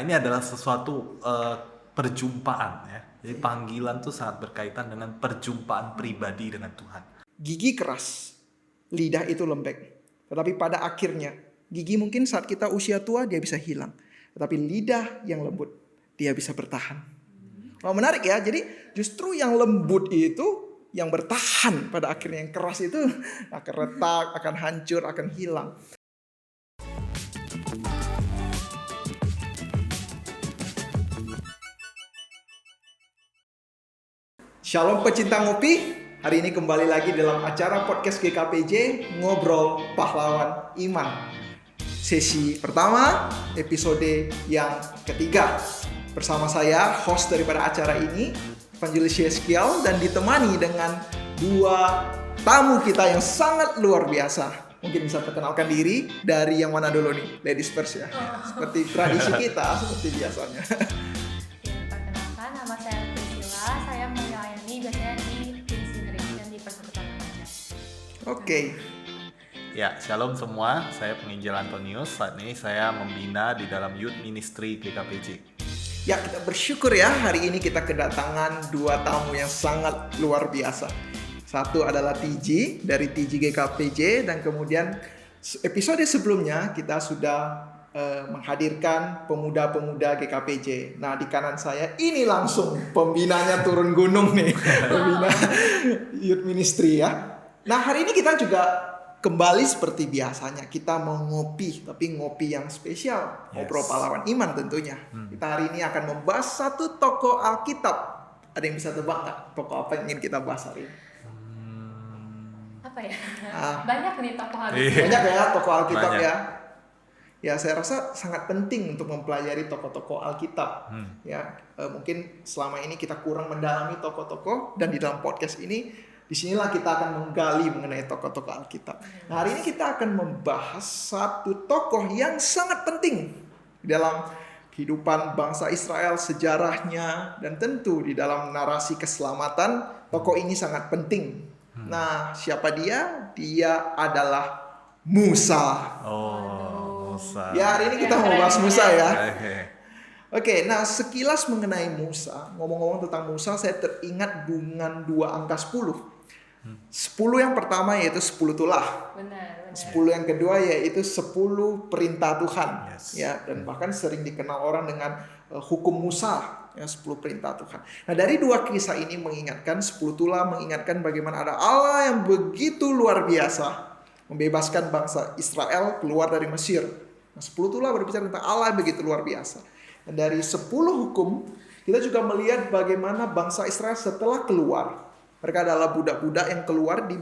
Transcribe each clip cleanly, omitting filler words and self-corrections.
ini adalah sesuatu perjumpaan ya. Jadi panggilan tuh sangat berkaitan dengan perjumpaan pribadi dengan Tuhan. Gigi keras, lidah itu lembek. Tetapi pada akhirnya, gigi mungkin saat kita usia tua dia bisa hilang. Tetapi lidah yang lembut, dia bisa bertahan. Wah, menarik ya, jadi justru yang lembut itu yang bertahan pada akhirnya, yang keras itu akan retak, akan hancur, akan hilang. Shalom pecinta ngopi, hari ini kembali lagi dalam acara podcast GKPJ Ngobrol Pahlawan Iman. Sesi pertama, episode yang ketiga. Bersama saya, host daripada acara ini, Evangelis Yeskiel, dan ditemani dengan dua tamu kita yang sangat luar biasa. Mungkin bisa perkenalkan diri dari yang mana dulu nih? Ladies first ya. Seperti tradisi kita, seperti biasanya. Perkenalkan, nama saya Priscilla. Saya melayani biasanya di Teens Generation di Persekutuan Remaja. Oke. Ya, shalom semua. Saya penginjil Antonius. Saat ini saya membina di dalam Youth Ministry GKPJ. Ya, kita bersyukur ya hari ini kita kedatangan dua tamu yang sangat luar biasa. Satu adalah TG dari TG GKPJ, dan kemudian episode sebelumnya kita sudah menghadirkan pemuda-pemuda GKPJ. Nah, di kanan saya ini langsung pembinanya turun gunung nih, pembina Youth Ministry ya. Nah, hari ini kita juga kembali seperti biasanya, kita mau ngopi, tapi ngopi yang spesial. Ngobrol pahlawan iman tentunya. Kita hari ini akan membahas satu tokoh Alkitab. Ada yang bisa tebak nggak tokoh apa yang ingin kita bahas hari ini? Apa ya? Banyak nih tokoh Alkitab. Banyak ya tokoh Alkitab Banyak. ya. Ya, saya rasa sangat penting untuk mempelajari tokoh-tokoh Alkitab. Ya, mungkin selama ini kita kurang mendalami tokoh-tokoh, dan di dalam podcast ini disinilah kita akan menggali mengenai tokoh-tokoh Alkitab. Nah, hari ini kita akan membahas satu tokoh yang sangat penting dalam kehidupan bangsa Israel, sejarahnya, dan tentu di dalam narasi keselamatan. Tokoh ini sangat penting. Nah, siapa dia? Dia adalah Musa. Oh, Musa. Ya, hari ini kita mau bahas Musa ya. Oke. Oke, nah sekilas mengenai Musa. Ngomong-ngomong tentang Musa, saya teringat dengan dua angka 10. 10 yang pertama yaitu 10 tulah. Benar. 10 yang kedua yaitu 10 perintah Tuhan. Yes. Ya, dan bahkan sering dikenal orang dengan hukum Musa, ya, 10 perintah Tuhan. Nah, dari dua kisah ini mengingatkan 10 tulah, mengingatkan bagaimana ada Allah yang begitu luar biasa membebaskan bangsa Israel keluar dari Mesir. Nah, 10 tulah berbicara tentang Allah yang begitu luar biasa. Dan dari 10 hukum, kita juga melihat bagaimana bangsa Israel setelah keluar. Mereka adalah budak-budak yang keluar di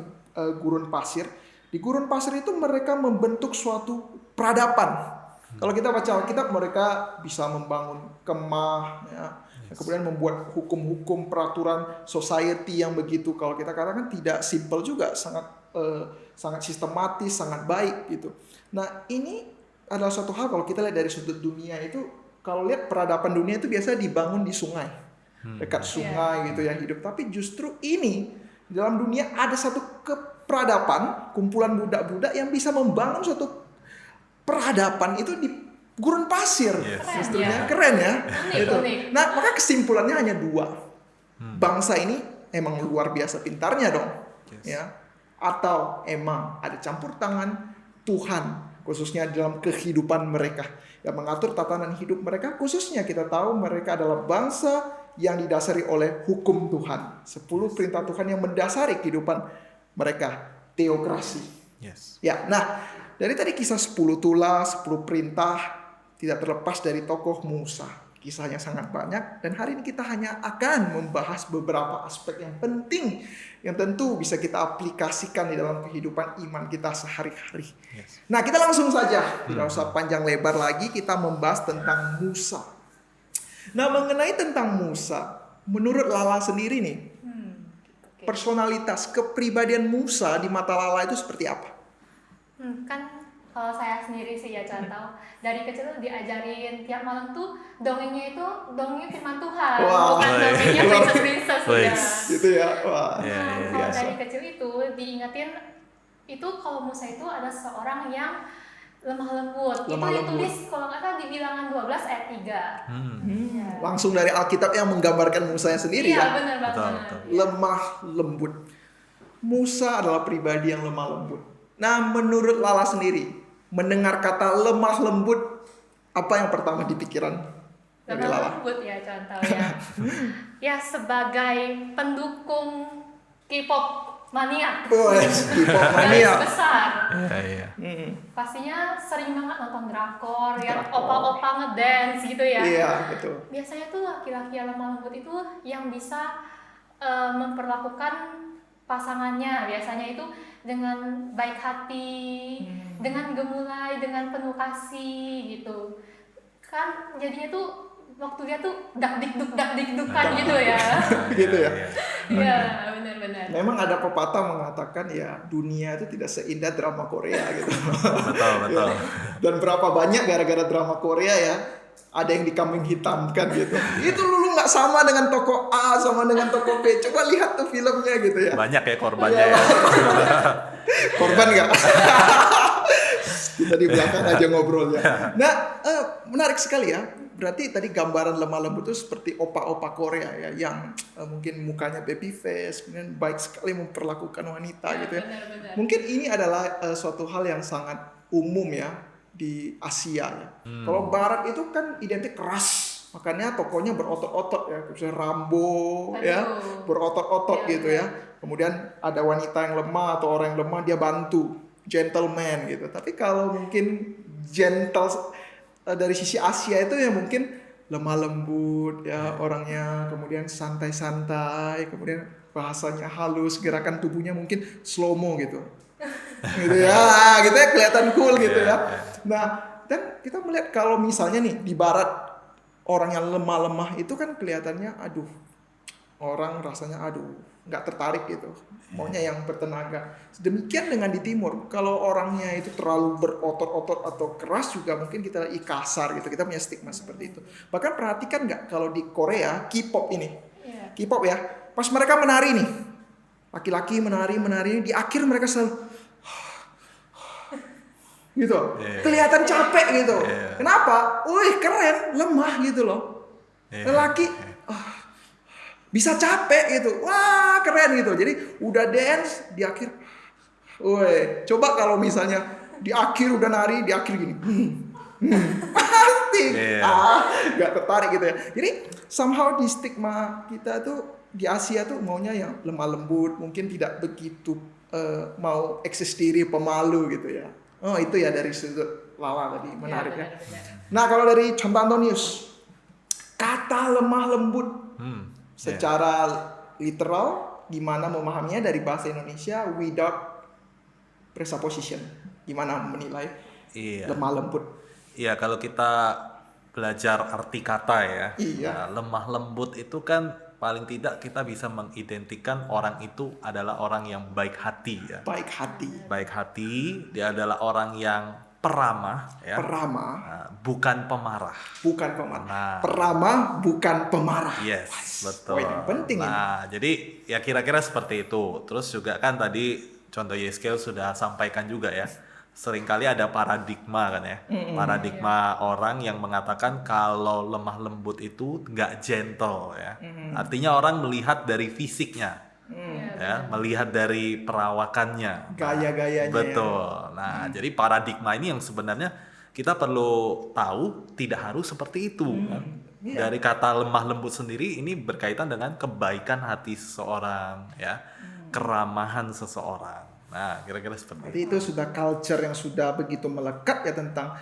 gurun pasir. Di gurun pasir itu mereka membentuk suatu peradaban. Kalau kita baca Alkitab, mereka bisa membangun kemah, ya. Kemudian membuat hukum-hukum, peraturan society yang begitu, kalau kita katakan tidak simple juga, sangat sistematis, sangat baik gitu. Nah, ini adalah suatu hal kalau kita lihat dari sudut dunia itu, kalau lihat peradaban dunia itu biasa dibangun di sungai. Dekat sungai gitu yang hidup. Tapi justru ini di dalam dunia ada satu keperadaban, kumpulan budak-budak yang bisa membangun suatu peradaban itu di gurun pasir. Justru keren ya. Gitu. Nah, maka kesimpulannya hanya dua. Bangsa ini emang luar biasa pintarnya dong. Ya. Atau emang ada campur tangan Tuhan, khususnya dalam kehidupan mereka, yang mengatur tatanan hidup mereka. Khususnya kita tahu mereka adalah bangsa yang didasari oleh hukum Tuhan. 10 perintah Tuhan yang mendasari kehidupan mereka. Teokrasi. Ya, nah, dari tadi kisah 10 tulah, 10 perintah, tidak terlepas dari tokoh Musa. Kisahnya sangat banyak, dan hari ini kita hanya akan membahas beberapa aspek yang penting yang tentu bisa kita aplikasikan di dalam kehidupan iman kita sehari-hari. Nah, kita langsung saja, tidak usah panjang lebar lagi, kita membahas tentang Musa. Nah, mengenai tentang Musa, menurut Lala sendiri nih, personalitas, kepribadian Musa di mata Lala itu seperti apa? Kan kalau saya sendiri sih ya contoh, dari kecil tuh diajarin tiap malam tuh dongengnya firman Tuhan, bukan dongengnya princess ya. Gitu ya, wah. Kalau dari kecil itu diingetin itu kalau Musa itu ada seorang yang lemah lembut. Itu ditulis kalau nggak salah di Bilangan 12 ayat 3. Ya. Langsung dari Alkitab yang menggambarkan Musanya sendiri Iya, ya. benar banget. Betul. Iya. Lemah lembut. Musa adalah pribadi yang lemah lembut. Nah, menurut Lala sendiri, mendengar kata lemah lembut, apa yang pertama di pikiran dari Lemah Lala? lembut ya contoh ya. Ya sebagai pendukung K-pop maniak. Oh, K-pop Garis mania. besar. Iya. Pastinya sering banget nonton drakor, ya Drakor. opa-opa ngedance gitu ya. Iya, betul. Biasanya tuh laki-laki yang lemah lembut itu yang bisa memperlakukan pasangannya, biasanya itu dengan baik hati, dengan gemulai, dengan penuh kasih gitu. Kan jadinya tuh waktu dia tuh dak dikdukan gitu ya. Gitu ya. Iya, benar-benar. Memang ada pepatah mengatakan ya dunia itu tidak seindah drama Korea gitu. Betul. Ya. Dan berapa banyak gara-gara drama Korea ya ada yang dikambing hitamkan gitu. Itu dulu nggak sama dengan toko A sama dengan toko B. Coba lihat tuh filmnya gitu ya. Banyak ya korbannya ya. Korban nggak? Kita di belakang aja ngobrolnya. Nah, menarik sekali ya. Berarti tadi gambaran lemah lembut itu seperti opa-opa Korea ya, yang mungkin mukanya baby face, kemudian baik sekali memperlakukan wanita gitu ya. Benar-benar. Mungkin ini adalah suatu hal yang sangat umum ya di Asia ya. Kalau Barat itu kan identik keras, makanya tokonya berotot-otot ya, misalnya Rambo ya, Aduh. berotot-otot Iya, gitu ya. Kemudian ada wanita yang lemah atau orang yang lemah dia bantu, gentleman gitu. Tapi kalau mungkin gentle dari sisi Asia itu ya mungkin lemah lembut ya orangnya, kemudian santai-santai, kemudian bahasanya halus, gerakan tubuhnya mungkin slow mo gitu. Gitu ya, gitu ya kelihatan cool gitu ya. Nah, dan kita melihat kalau misalnya nih di Barat orang yang lemah-lemah itu kan kelihatannya aduh, orang rasanya aduh nggak tertarik gitu, maunya yang bertenaga. Demikian dengan di Timur, kalau orangnya itu terlalu berotot-otot atau keras juga mungkin kita kasar gitu, kita punya stigma seperti itu. Bahkan perhatikan nggak kalau di Korea K-pop ini, Iya. K-pop ya, pas mereka menari nih, laki-laki menari di akhir mereka selalu gitu, kelihatan capek gitu. Kenapa? Wih keren, lemah gitu loh. Lelaki bisa capek gitu, wah keren gitu. Jadi udah dance di akhir, woi coba kalau misalnya di akhir udah nari di akhir gini, pasti nggak tertarik gitu ya. Jadi somehow di stigma kita tuh di Asia tuh maunya yang lemah lembut, mungkin tidak begitu mau eksis diri, pemalu gitu ya. Oh itu ya dari sudut Lala tadi menarik ya. Nah kalau dari contoh Antonius, kata lemah lembut secara literal gimana memahaminya dari bahasa Indonesia without presupposition, gimana menilai lemah lembut? Iya kalau kita belajar arti kata ya, Iya. nah, lemah lembut itu kan paling tidak kita bisa mengidentikan orang itu adalah orang yang baik hati ya. Baik hati. Baik hati, dia adalah orang yang peramah ya. Peramah. Nah, bukan pemarah. Bukan pemarah. Nah. Peramah bukan pemarah. Yes, betul. Poin yang penting ini. Nah, jadi ya kira-kira seperti itu. Terus juga kan tadi contoh Yeskel sudah sampaikan juga ya. Seringkali ada paradigma kan ya. Paradigma orang yang mengatakan kalau lemah lembut itu nggak gentle ya. Artinya orang melihat dari fisiknya. Ya, melihat dari perawakannya. Gaya-gayanya. Betul. Nah, jadi paradigma ini yang sebenarnya kita perlu tahu tidak harus seperti itu kan. Dari kata lemah lembut sendiri ini berkaitan dengan kebaikan hati seseorang ya, keramahan seseorang. Nah, kira-kira seperti Jadi itu sudah culture yang sudah begitu melekat ya tentang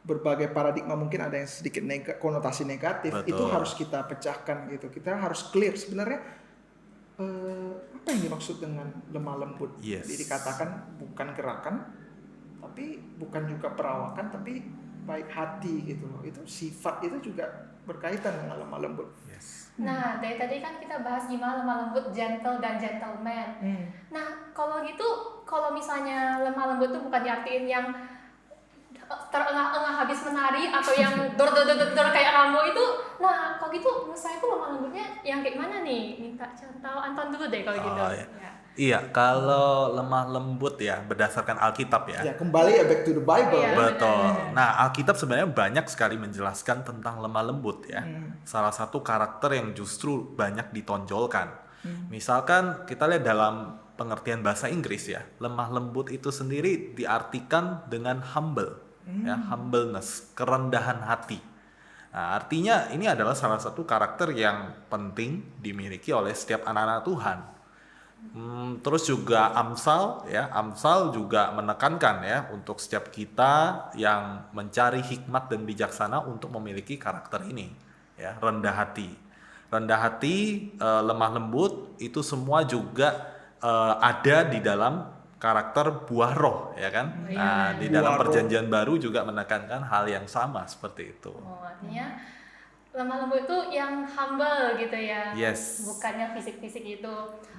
berbagai paradigma, mungkin ada yang sedikit konotasi negatif. Betul. Itu harus kita pecahkan gitu. Kita harus clear sebenarnya apa yang dimaksud dengan lemah lembut. Yes. Jadi dikatakan bukan gerakan, tapi bukan juga perawakan, tapi baik hati gitu loh. Itu sifat itu juga berkaitan dengan lemah lembut. Yes. Nah, dari tadi kan kita bahas gimana lemah lembut, gentle dan gentleman. Nah, kalau gitu, kalau misalnya lemah lembut itu bukan diartiin yang terengah-engah habis menari atau yang dor kayak Rambo itu. Nah, kalau gitu menurut saya itu lemah lembutnya yang kayak mana nih? Minta contoh Anton dulu deh kalau gitu. Iya. Ya. Iya, kalau lemah lembut ya berdasarkan Alkitab ya. Ya, kembali ya back to the Bible. Iya. Ya. Betul. Nah, Alkitab sebenarnya banyak sekali menjelaskan tentang lemah lembut ya. Salah satu karakter yang justru banyak ditonjolkan. Misalkan kita lihat dalam pengertian bahasa Inggris ya, lemah lembut itu sendiri diartikan dengan humble, ya, humbleness, kerendahan hati. Nah, artinya ini adalah salah satu karakter yang penting dimiliki oleh setiap anak-anak Tuhan. Terus juga Amsal juga menekankan ya untuk setiap kita yang mencari hikmat dan bijaksana untuk memiliki karakter ini, ya, rendah hati. Rendah hati, lemah lembut itu semua juga ada di dalam karakter buah roh, ya kan? Nah, di dalam Buah roh. Perjanjian Baru juga menekankan hal yang sama seperti itu. Oh, artinya lemah lembut itu yang humble gitu ya. Yes. Bukannya fisik-fisik itu.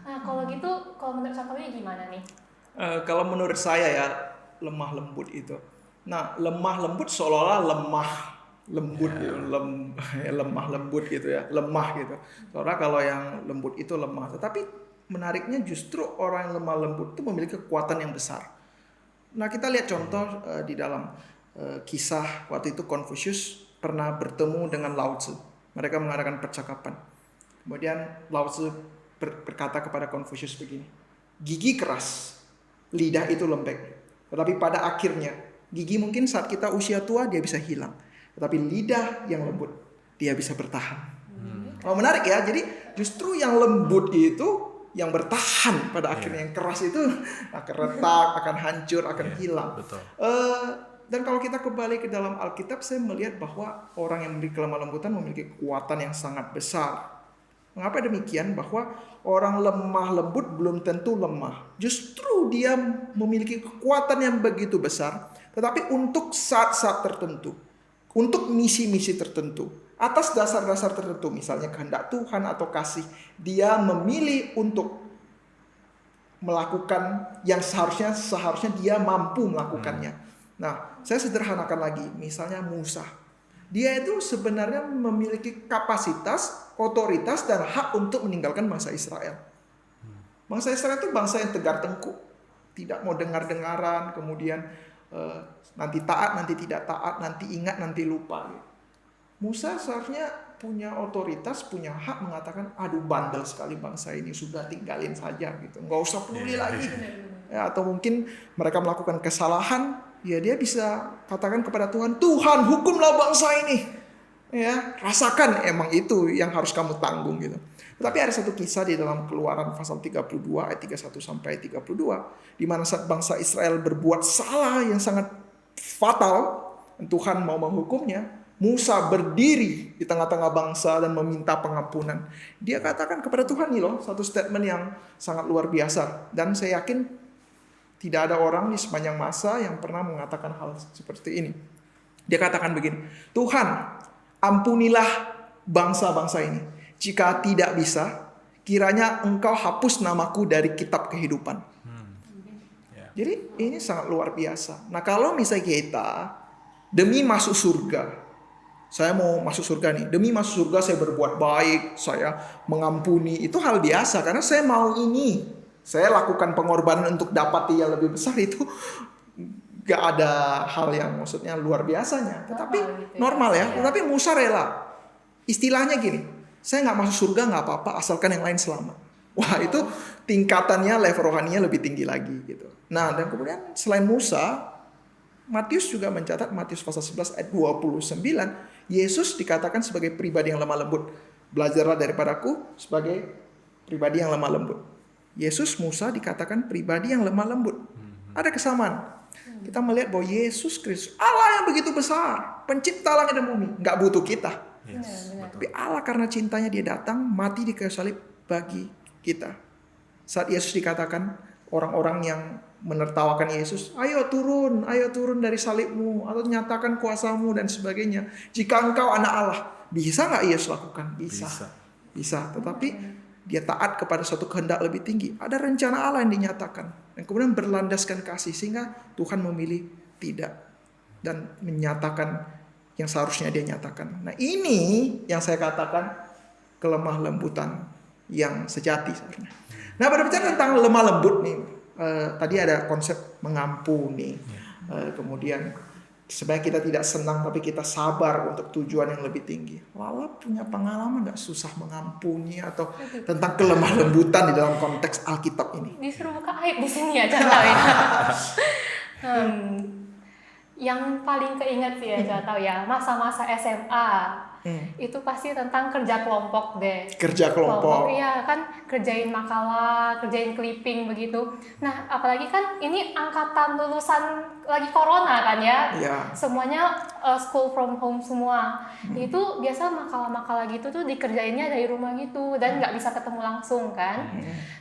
Nah, kalau gitu, kalau menurut Satowi gimana nih? Kalau menurut saya ya, lemah lembut itu. Nah, lemah lembut seolah-olah lemah lembut gitu, lemah lembut gitu ya, lemah gitu. Soalnya kalau yang lembut itu lemah. Tetapi menariknya justru orang yang lemah lembut itu memiliki kekuatan yang besar. Nah, kita lihat contoh di dalam kisah waktu itu Confucius pernah bertemu dengan Lao Tzu. Mereka mengadakan percakapan. Kemudian Lao Tzu berkata kepada Confucius begini, gigi keras, lidah itu lembek. Tetapi pada akhirnya, gigi mungkin saat kita usia tua dia bisa hilang. Tetapi lidah yang lembut, dia bisa bertahan. Oh, menarik ya, jadi justru yang lembut itu yang bertahan pada akhirnya, yang keras itu akan retak, akan hancur, akan hilang. Betul. Dan kalau kita kembali ke dalam Alkitab, saya melihat bahwa orang yang memiliki kelemah lembutan memiliki kekuatan yang sangat besar. Mengapa demikian? Bahwa orang lemah lembut belum tentu lemah. Justru dia memiliki kekuatan yang begitu besar, tetapi untuk saat-saat tertentu, untuk misi-misi tertentu, atas dasar-dasar tertentu, misalnya kehendak Tuhan atau kasih, dia memilih untuk melakukan yang seharusnya dia mampu melakukannya. Nah, saya sederhanakan lagi, misalnya Musa. Dia itu sebenarnya memiliki kapasitas, otoritas, dan hak untuk meninggalkan bangsa Israel. Bangsa Israel itu bangsa yang tegar tengkuk, tidak mau dengar-dengaran, kemudian nanti taat, nanti tidak taat, nanti ingat, nanti lupa. Musa seharusnya punya otoritas, punya hak mengatakan, aduh bandel sekali bangsa ini, sudah tinggalin saja gitu, nggak usah peduli lagi. Ya, atau mungkin mereka melakukan kesalahan, ya dia bisa katakan kepada Tuhan, Tuhan hukumlah bangsa ini. Ya, rasakan, emang itu yang harus kamu tanggung gitu. Tetapi ada satu kisah di dalam Keluaran pasal 32 ayat 31 sampai 32, di mana saat bangsa Israel berbuat salah yang sangat fatal, dan Tuhan mau menghukumnya, Musa berdiri di tengah-tengah bangsa dan meminta pengampunan. Dia katakan kepada Tuhan nih loh, satu statement yang sangat luar biasa. Dan saya yakin tidak ada orang di sepanjang masa yang pernah mengatakan hal seperti ini. Dia katakan begini, Tuhan, ampunilah bangsa-bangsa ini. Jika tidak bisa, kiranya Engkau hapus namaku dari kitab kehidupan. Jadi ini sangat luar biasa. Nah, kalau misalnya kita demi masuk surga, saya mau masuk surga nih, demi masuk surga saya berbuat baik, saya mengampuni, itu hal biasa karena saya mau ini. Saya lakukan pengorbanan untuk dapat yang lebih besar, itu gak ada hal yang maksudnya luar biasanya. Tetapi normal ya. Tetapi Musa rela. Istilahnya gini, saya gak masuk surga gak apa-apa asalkan yang lain selamat. Wah, itu tingkatannya, level rohaninya lebih tinggi lagi gitu. Nah, dan kemudian selain Musa, Matius juga mencatat, Matius pasal 11 ayat 29, Yesus dikatakan sebagai pribadi yang lemah lembut. Belajarlah daripadaku sebagai pribadi yang lemah lembut. Yesus, Musa dikatakan pribadi yang lemah lembut. Ada kesamaan. Kita melihat bahwa Yesus Kristus, Allah yang begitu besar, pencipta langit dan bumi, nggak butuh kita. Tapi Allah karena cintanya dia datang, mati di kayu salib bagi kita. Saat Yesus dikatakan, orang-orang yang menertawakan Yesus, ayo turun dari salibmu, atau nyatakan kuasamu dan sebagainya. Jika engkau anak Allah, bisa nggak Yesus lakukan? Bisa. Tetapi dia taat kepada suatu kehendak lebih tinggi. Ada rencana Allah yang dinyatakan. Dan kemudian berlandaskan kasih. Sehingga Tuhan memilih tidak. Dan menyatakan yang seharusnya dia nyatakan. Nah, ini yang saya katakan kelemah lembutan yang sejati sebenarnya. Nah, berbicara tentang lemah lembut nih, tadi ada konsep mengampuni, kemudian sebenarnya kita tidak senang tapi kita sabar untuk tujuan yang lebih tinggi. Lala punya pengalaman nggak susah mengampuni atau tentang kelemah lembutan di dalam konteks Alkitab ini? Disuruh buka aib di sini ya contoh ya. Yang paling keinget sih ya contoh ya masa-masa SMA. Itu pasti tentang kerja kelompok deh. Kerja kelompok. Iya kan, kerjain makalah, kerjain clipping begitu. Nah apalagi kan ini angkatan lulusan lagi corona kan ya. Semuanya school from home semua. Itu biasa makalah-makalah gitu tuh dikerjainnya dari rumah gitu dan nggak bisa ketemu langsung kan.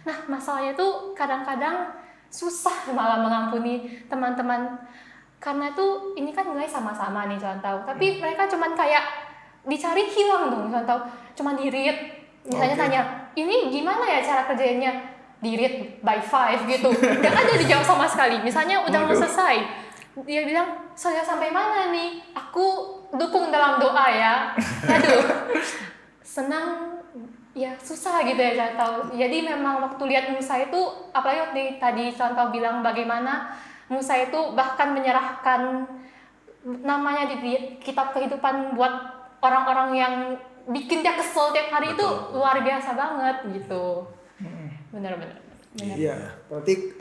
Nah masalahnya tuh kadang-kadang susah malah mengampuni teman-teman karena tuh ini kan nilai sama-sama nih contoh. Tapi mereka cuman kayak dicari hilang dong, contoh cuma di read misalnya tanya ini gimana ya cara kerjainnya, di read by 5 gitu, nggak ada dijawab sama sekali. Misalnya udah mau selesai dia bilang saya sampai mana nih, aku dukung dalam doa ya. Aduh senang ya susah gitu ya contoh. Jadi memang waktu lihat Musa itu, apalagi waktu tadi contoh bilang bagaimana Musa itu bahkan menyerahkan namanya di kitab kehidupan buat orang-orang yang bikin dia kesel tiap hari. Betul. Itu luar biasa banget gitu. Benar-benar. Iya, berarti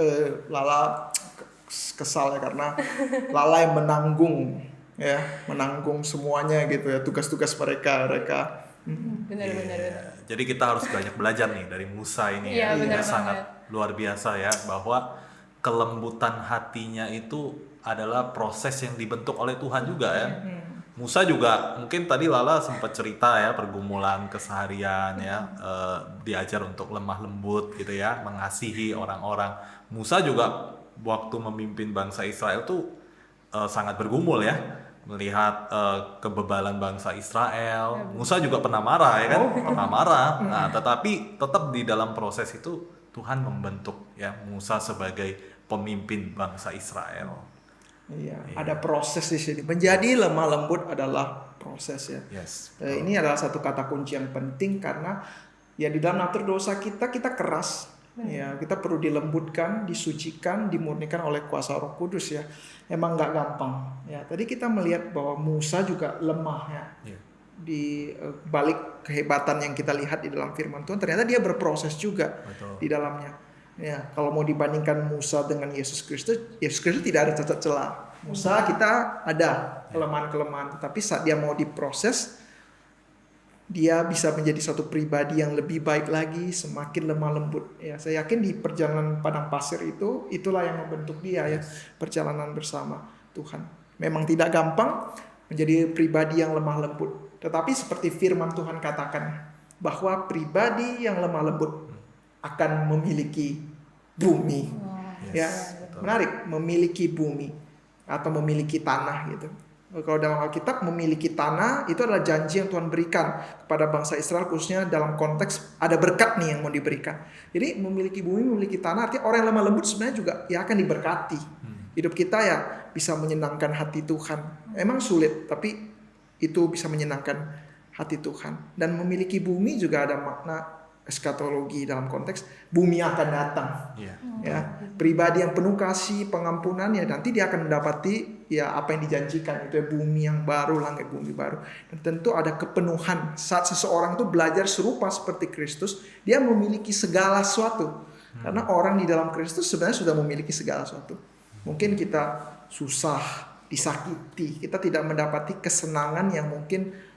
Lala kesal ya karena Lala yang menanggung semuanya gitu ya, tugas-tugas mereka. Benar-benar. Jadi kita harus banyak belajar nih dari Musa ini ya. Sangat luar biasa ya, bahwa kelembutan hatinya itu adalah proses yang dibentuk oleh Tuhan juga ya. Musa juga mungkin tadi Lala sempat cerita ya pergumulan keseharian ya, diajar untuk lemah lembut gitu ya, mengasihi orang-orang. Musa juga waktu memimpin bangsa Israel tuh sangat bergumul ya, melihat kebebalan bangsa Israel. Musa juga pernah marah ya kan, pernah marah. Nah, tetapi tetap di dalam proses itu Tuhan membentuk ya Musa sebagai pemimpin bangsa Israel. Iya, ada proses di sini. Menjadi lemah lembut adalah proses ya. Ini adalah satu kata kunci yang penting karena ya di dalam natur dosa kita keras. Ya, kita perlu dilembutkan, disucikan, dimurnikan oleh kuasa Roh Kudus ya. Emang nggak gampang. Ya, tadi kita melihat bahwa Musa juga lemah ya. Di balik kehebatan yang kita lihat di dalam firman Tuhan, ternyata dia berproses juga. Di dalamnya. Ya, kalau mau dibandingkan Musa dengan Yesus Kristus tidak ada cacat celah. Musa kita ada kelemahan-kelemahan, tetapi saat dia mau diproses, dia bisa menjadi satu pribadi yang lebih baik lagi, semakin lemah lembut. Ya, saya yakin di perjalanan padang pasir itulah yang membentuk dia ya, perjalanan bersama Tuhan. Memang tidak gampang menjadi pribadi yang lemah lembut, tetapi seperti firman Tuhan katakan bahwa pribadi yang lemah lembut akan memiliki bumi. Menarik, memiliki bumi atau memiliki tanah gitu. Kalau dalam Alkitab memiliki tanah itu adalah janji yang Tuhan berikan kepada bangsa Israel, khususnya dalam konteks ada berkat nih yang mau diberikan. Jadi memiliki bumi, memiliki tanah, artinya orang yang lemah lembut sebenarnya juga ya akan diberkati. Hidup kita ya bisa menyenangkan hati Tuhan. Emang sulit, tapi itu bisa menyenangkan hati Tuhan. Dan memiliki bumi juga ada makna eskatologi dalam konteks bumi akan datang. Ya, pribadi yang penuh kasih, pengampunan ya nanti dia akan mendapati ya apa yang dijanjikan, itu ya bumi yang baru, langit bumi baru. Dan tentu ada kepenuhan saat seseorang itu belajar serupa seperti Kristus, dia memiliki segala sesuatu. Karena orang di dalam Kristus sebenarnya sudah memiliki segala sesuatu. Mungkin kita susah, disakiti, kita tidak mendapati kesenangan yang mungkin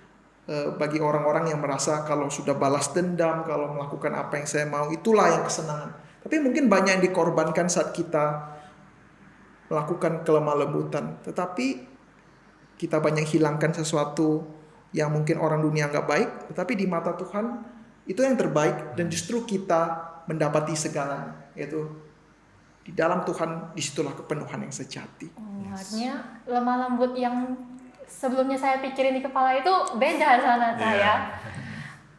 bagi orang-orang yang merasa kalau sudah balas dendam, kalau melakukan apa yang saya mau, itulah yang kesenangan. Tapi mungkin banyak yang dikorbankan saat kita melakukan kelemah lembutan. Tetapi kita banyak hilangkan sesuatu yang mungkin orang dunia anggap baik, tetapi di mata Tuhan itu yang terbaik, dan justru kita mendapati segalanya. Yaitu di dalam Tuhan, disitulah kepenuhan yang sejati. Artinya lemah lembut yang sebelumnya saya pikirin di kepala itu beda sama saya.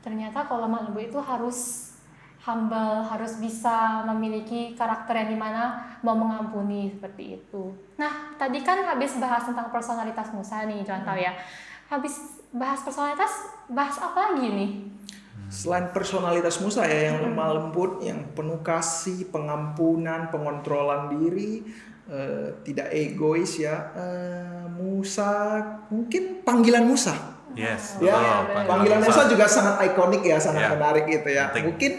Ternyata kalau lemah lembut itu harus humble, harus bisa memiliki karakter yang dimana mau mengampuni seperti itu. Nah, tadi kan habis bahas tentang personalitas Musa nih, contoh ya. Habis bahas personalitas, bahas apa lagi nih? Selain personalitas Musa ya yang lemah lembut, yang penuh kasih, pengampunan, pengontrolan diri, tidak egois ya. Musa mungkin panggilan Musa. Yes, Ya, betul. panggilan Musa juga sangat ikonik ya, sangat Ya, menarik gitu ya. penting. Mungkin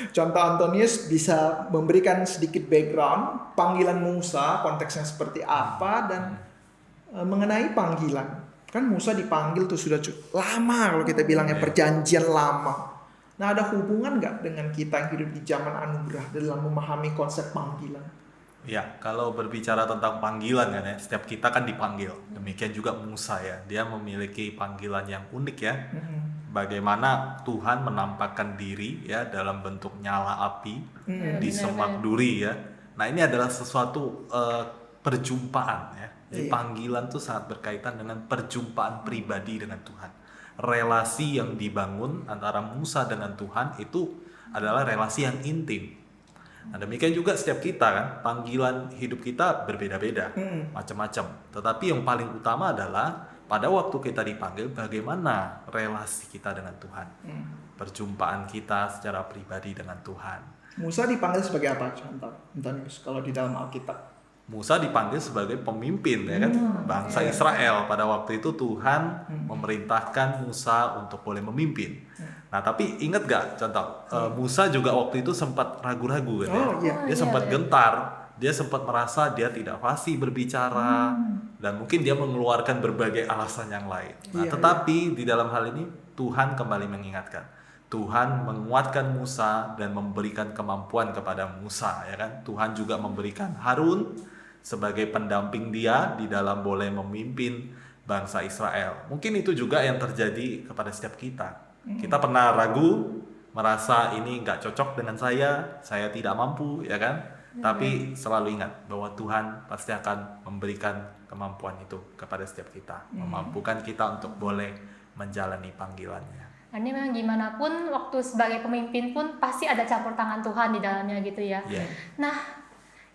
contoh Antonius bisa memberikan sedikit background panggilan Musa, konteksnya seperti apa dan mengenai panggilan. Kan Musa dipanggil tuh sudah lama kalau kita bilangnya perjanjian lama. Nah, ada hubungan nggak dengan kita yang hidup di zaman anugerah dalam memahami konsep panggilan? Ya, kalau berbicara tentang panggilan kan ya, setiap kita kan dipanggil. Demikian juga Musa ya, dia memiliki panggilan yang unik ya. Bagaimana Tuhan menampakkan diri ya dalam bentuk nyala api di semak duri ya. Nah, ini adalah sesuatu perjumpaan ya. Jadi panggilan itu sangat berkaitan dengan perjumpaan pribadi dengan Tuhan. Relasi yang dibangun antara Musa dengan Tuhan itu adalah relasi yang intim. Nah, demikian juga setiap kita kan, panggilan hidup kita berbeda-beda, macam-macam. Tetapi yang paling utama adalah pada waktu kita dipanggil, bagaimana relasi kita dengan Tuhan, perjumpaan kita secara pribadi dengan Tuhan. Musa dipanggil sebagai apa contoh? Antonius kalau di dalam Alkitab. Musa dipanggil sebagai pemimpin ya kan, bangsa Israel. Pada waktu itu Tuhan memerintahkan Musa untuk boleh memimpin. Nah, tapi ingat gak contoh, Musa juga waktu itu sempat ragu-ragu kan ya. Oh, iya. Dia sempat gentar, dia sempat merasa dia tidak fasih berbicara, dan mungkin dia mengeluarkan berbagai alasan yang lain. Nah, tetapi di dalam hal ini Tuhan kembali mengingatkan. Tuhan menguatkan Musa dan memberikan kemampuan kepada Musa ya kan. Tuhan juga memberikan Harun sebagai pendamping dia di dalam boleh memimpin bangsa Israel. Mungkin itu juga yang terjadi kepada setiap kita. Kita pernah ragu, merasa ini nggak cocok dengan saya tidak mampu, ya kan? Tapi selalu ingat bahwa Tuhan pasti akan memberikan kemampuan itu kepada setiap kita, memampukan kita untuk boleh menjalani panggilannya. Ini memang gimana pun waktu sebagai pemimpin pun pasti ada campur tangan Tuhan di dalamnya gitu ya. Yeah. Nah,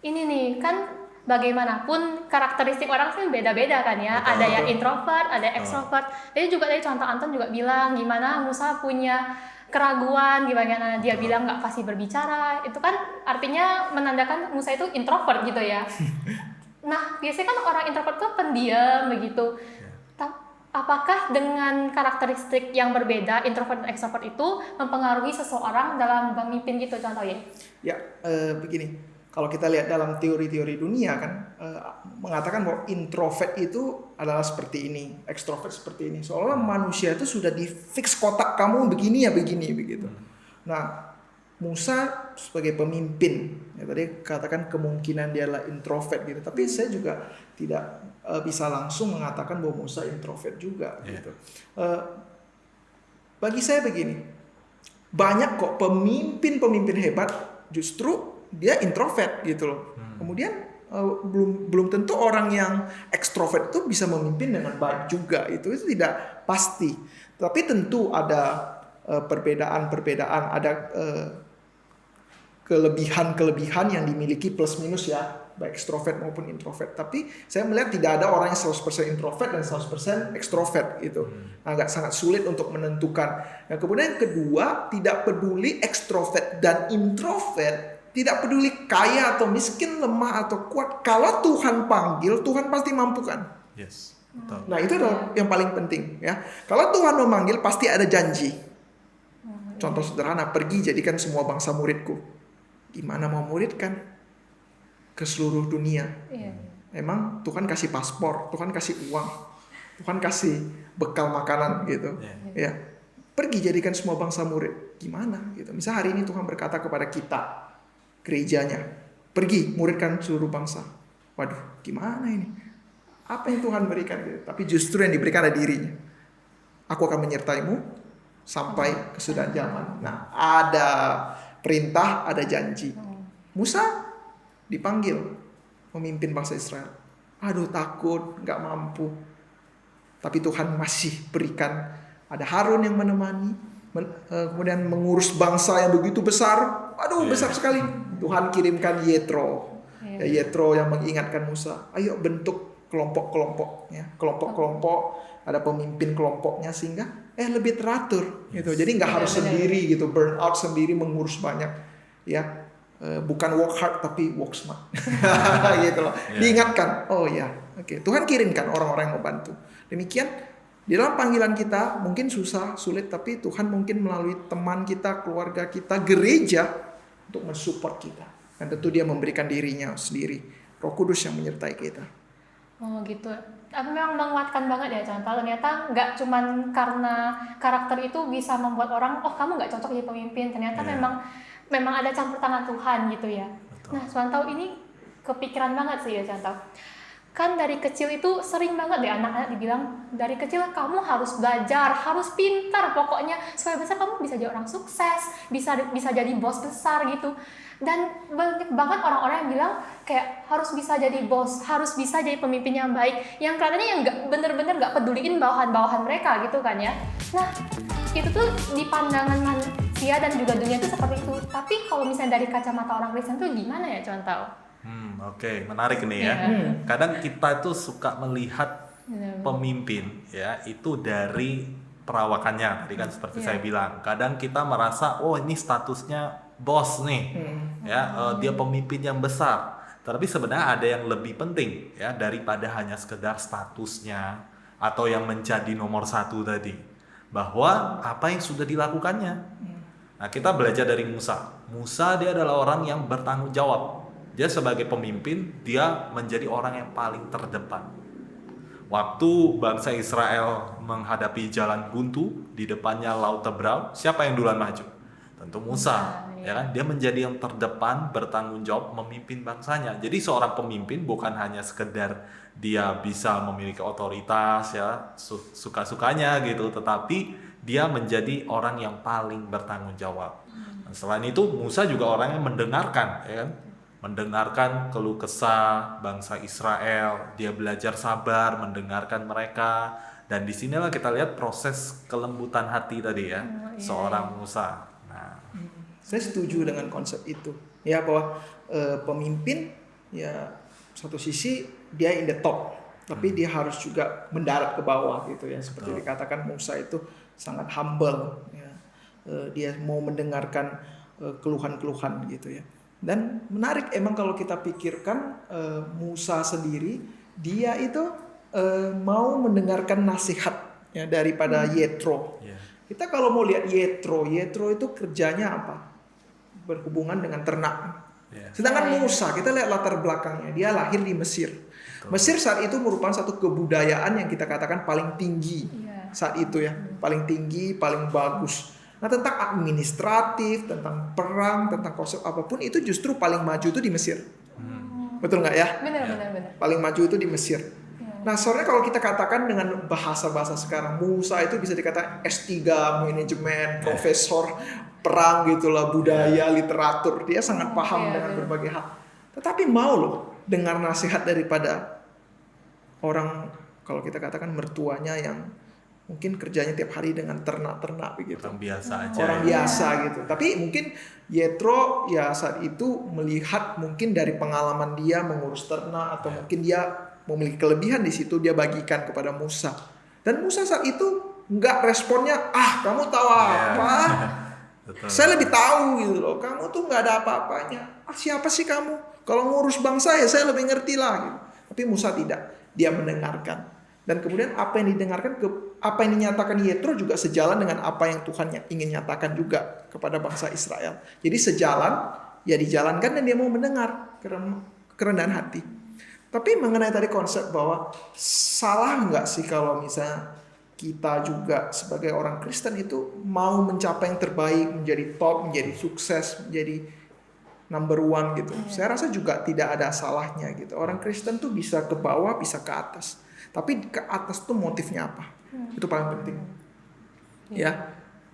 ini nih kan bagaimanapun karakteristik orang sih beda-beda kan ya. Betul. Ada yang introvert, ada yang extrovert. Jadi juga tadi contoh Anton juga bilang gimana Musa punya keraguan, gimana dia bilang nggak fasih berbicara. Itu kan artinya menandakan Musa itu introvert gitu ya. Nah, biasanya kan orang introvert tuh pendiam begitu. Apakah dengan karakteristik yang berbeda introvert dan extrovert itu mempengaruhi seseorang dalam memimpin gitu contohnya? Ya, begini. Kalau kita lihat dalam teori-teori dunia kan mengatakan bahwa introvert itu adalah seperti ini, extrovert seperti ini. Seolah manusia itu sudah di fix kotak kamu begini ya begini begitu. Nah, Musa sebagai pemimpin, ya tadi katakan kemungkinan dia adalah introvert gitu. Tapi saya juga tidak bisa langsung mengatakan bahwa Musa introvert juga gitu. Bagi saya begini, banyak kok pemimpin-pemimpin hebat justru dia introvert gitu loh. Kemudian belum tentu orang yang ekstrovert itu bisa memimpin dengan baik juga. Itu tidak pasti. Tapi tentu ada perbedaan-perbedaan, ada kelebihan-kelebihan yang dimiliki plus minus ya, baik ekstrovert maupun introvert. Tapi saya melihat tidak ada orang yang 100% introvert dan 100% ekstrovert gitu. Agak sangat sulit untuk menentukan. Nah, kemudian yang kedua, tidak peduli ekstrovert dan introvert, tidak peduli kaya atau miskin, lemah atau kuat. Kalau Tuhan panggil, Tuhan pasti mampukan. Yes, betul. Nah, itu adalah yang paling penting ya. Kalau Tuhan memanggil pasti ada janji. Contoh sederhana, pergi jadikan semua bangsa muridku. Gimana mau muridkan ke seluruh dunia? Emang Tuhan kasih paspor, Tuhan kasih uang, Tuhan kasih bekal makanan gitu. Ya, pergi jadikan semua bangsa murid. Gimana gitu? Misal hari ini Tuhan berkata kepada kita, gerejanya, pergi muridkan seluruh bangsa. Waduh, gimana ini? Apa yang Tuhan berikan gitu? Tapi justru yang diberikan adalah dirinya. Aku akan menyertaimu sampai kesudahan zaman. Nah, ada perintah, ada janji. Musa dipanggil memimpin bangsa Israel. Aduh, takut, nggak mampu. Tapi Tuhan masih berikan. Ada Harun yang menemani, kemudian mengurus bangsa yang begitu besar. Aduh, besar sekali. Tuhan kirimkan Yetro. Yetro yang mengingatkan Musa, ayo bentuk kelompok-kelompok, ya, kelompok-kelompok ada pemimpin kelompoknya sehingga lebih teratur gitu. Jadi nggak harus Benar-benar. sendiri gitu, burn out sendiri mengurus banyak ya. Bukan work hard tapi work smart. Gitu loh. Iya. Diingatkan, oh ya, oke. Tuhan kirimkan orang-orang yang membantu. Demikian di dalam panggilan kita mungkin susah, sulit, tapi Tuhan mungkin melalui teman kita, keluarga kita, gereja untuk mensupport kita. Dan tentu Dia memberikan dirinya sendiri. Roh Kudus yang menyertai kita. Oh gitu. Tapi memang menguatkan banget ya contoh. Ternyata nggak cuman karena karakter itu bisa membuat orang, oh kamu nggak cocok jadi pemimpin. Ternyata Iya. memang ada campur tangan Tuhan gitu ya. Betul. Nah, Swantau ini kepikiran banget sih ya Swantau. Kan dari kecil itu sering banget deh anak-anak dibilang, dari kecil kamu harus belajar, harus pintar pokoknya supaya besar kamu bisa jadi orang sukses, bisa jadi bos besar gitu. Dan banyak banget orang-orang yang bilang kayak harus bisa jadi bos, harus bisa jadi pemimpin yang baik, yang kelihatannya yang nggak bener-bener nggak peduliin bawahan-bawahan mereka gitu kan ya. Nah, itu tuh di pandangan manusia dan juga dunia itu seperti itu. Tapi kalau misalnya dari kacamata orang Kristen tuh gimana ya Contoh? Oke, menarik nih ya. Iya. Kadang kita itu suka melihat Benar. pemimpin ya itu dari perawakannya. Tadi kan seperti Iya. saya bilang. Kadang kita merasa, oh ini statusnya bos nih, ya dia pemimpin yang besar. Tapi sebenarnya ada yang lebih penting ya daripada hanya sekedar statusnya atau yang menjadi nomor satu tadi. Bahwa apa yang sudah dilakukannya. Nah, kita belajar dari Musa. Musa dia adalah orang yang bertanggung jawab. Dia sebagai pemimpin, dia menjadi orang yang paling terdepan. Waktu bangsa Israel menghadapi jalan buntu, di depannya laut Tebrau, siapa yang duluan maju? Tentu Musa, Musa, ya kan? Dia menjadi yang terdepan, bertanggung jawab memimpin bangsanya. Jadi seorang pemimpin bukan hanya sekedar dia bisa memiliki otoritas ya, suka-sukanya gitu, tetapi dia menjadi orang yang paling bertanggung jawab. Nah, selain itu Musa juga orang yang mendengarkan, ya kan? Mendengarkan keluh kesah bangsa Israel, dia belajar sabar mendengarkan mereka, dan disinilah kita lihat proses kelembutan hati tadi ya, iya. seorang Musa. Nah, Saya setuju dengan konsep itu. Ya bahwa pemimpin ya satu sisi dia in the top, tapi dia harus juga mendarat ke bawah gitu ya. Seperti Betul. dikatakan Musa itu sangat humble ya. Dia mau mendengarkan keluhan-keluhan gitu ya. Dan menarik emang kalau kita pikirkan Musa sendiri dia itu mau mendengarkan nasihat ya daripada Yetro. ya, Kita kalau mau lihat Yetro itu kerjanya apa? Berhubungan dengan ternak. ya, Sedangkan Musa, kita lihat latar belakangnya, dia lahir di Mesir. Mesir saat itu merupakan satu kebudayaan yang kita katakan paling tinggi Iya. saat itu ya, paling tinggi, paling bagus. Nah, tentang administratif, tentang perang, tentang konsep apapun itu justru paling maju itu di Mesir. Betul nggak ya? Benar. Paling maju itu di Mesir. Nah, soalnya kalau kita katakan dengan bahasa-bahasa sekarang, Musa itu bisa dikatakan S3, manajemen, profesor, perang gitulah, budaya, literatur. Dia sangat paham Iya, dengan iya. berbagai hal. Tetapi mau loh dengar nasihat daripada orang, kalau kita katakan mertuanya yang mungkin kerjanya tiap hari dengan ternak-ternak begitu. orang biasa aja. Orang ya. biasa gitu. Tapi mungkin Yetro ya saat itu melihat mungkin dari pengalaman dia mengurus ternak atau mungkin dia memiliki kelebihan di situ, dia bagikan kepada Musa. Dan Musa saat itu nggak responnya, kamu tahu apa? Betul. Saya lebih tahu gitu loh. Kamu tuh nggak ada apa-apanya. Siapa sih kamu? Kalau ngurus bangsa ya saya lebih ngerti lah. Gitu. Tapi Musa tidak. Dia mendengarkan. Dan kemudian apa yang didengarkan, apa yang dinyatakan Yetro juga sejalan dengan apa yang Tuhan ingin nyatakan juga kepada bangsa Israel. Jadi sejalan, ya dijalankan dan dia mau mendengar kerendahan hati. Tapi mengenai tadi konsep bahwa salah nggak sih kalau misalnya kita juga sebagai orang Kristen itu mau mencapai yang terbaik, menjadi top, menjadi sukses, menjadi number one gitu. Saya rasa juga tidak ada salahnya gitu. Orang Kristen tuh bisa ke bawah, bisa ke atas. Tapi ke atas tuh motifnya apa? Itu paling penting.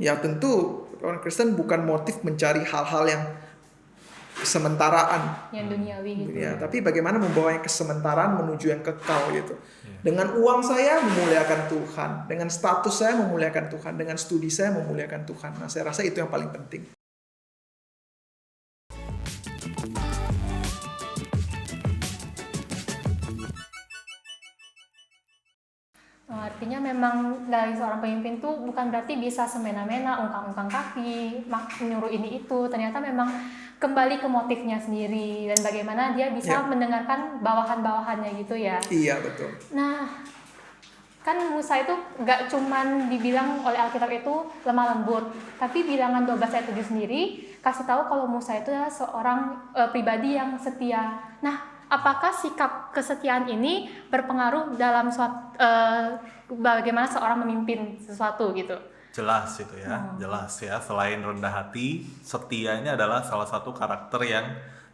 Ya tentu orang Kristen bukan motif mencari hal-hal yang kesementaraan. Yang duniawi gitu. Ya, tapi bagaimana membawanya kesementaraan menuju yang kekal gitu. Dengan uang saya memuliakan Tuhan, dengan status saya memuliakan Tuhan, dengan studi saya memuliakan Tuhan. Nah, saya rasa itu yang paling penting. Artinya memang dari seorang pemimpin tuh bukan berarti bisa semena-mena ungkang-ungkang kaki, nyuruh ini itu. Ternyata memang kembali ke motifnya sendiri dan bagaimana dia bisa mendengarkan bawahan-bawahannya gitu ya. Iya, betul. Nah, kan Musa itu gak cuman dibilang oleh Alkitab itu lemah lembut, tapi bilangan 12 ayat 7 sendiri kasih tahu kalau Musa itu adalah seorang pribadi yang setia. Nah, apakah sikap kesetiaan ini berpengaruh dalam bagaimana seorang memimpin sesuatu gitu? Jelas itu ya, jelas ya. Selain rendah hati, setia ini adalah salah satu karakter yang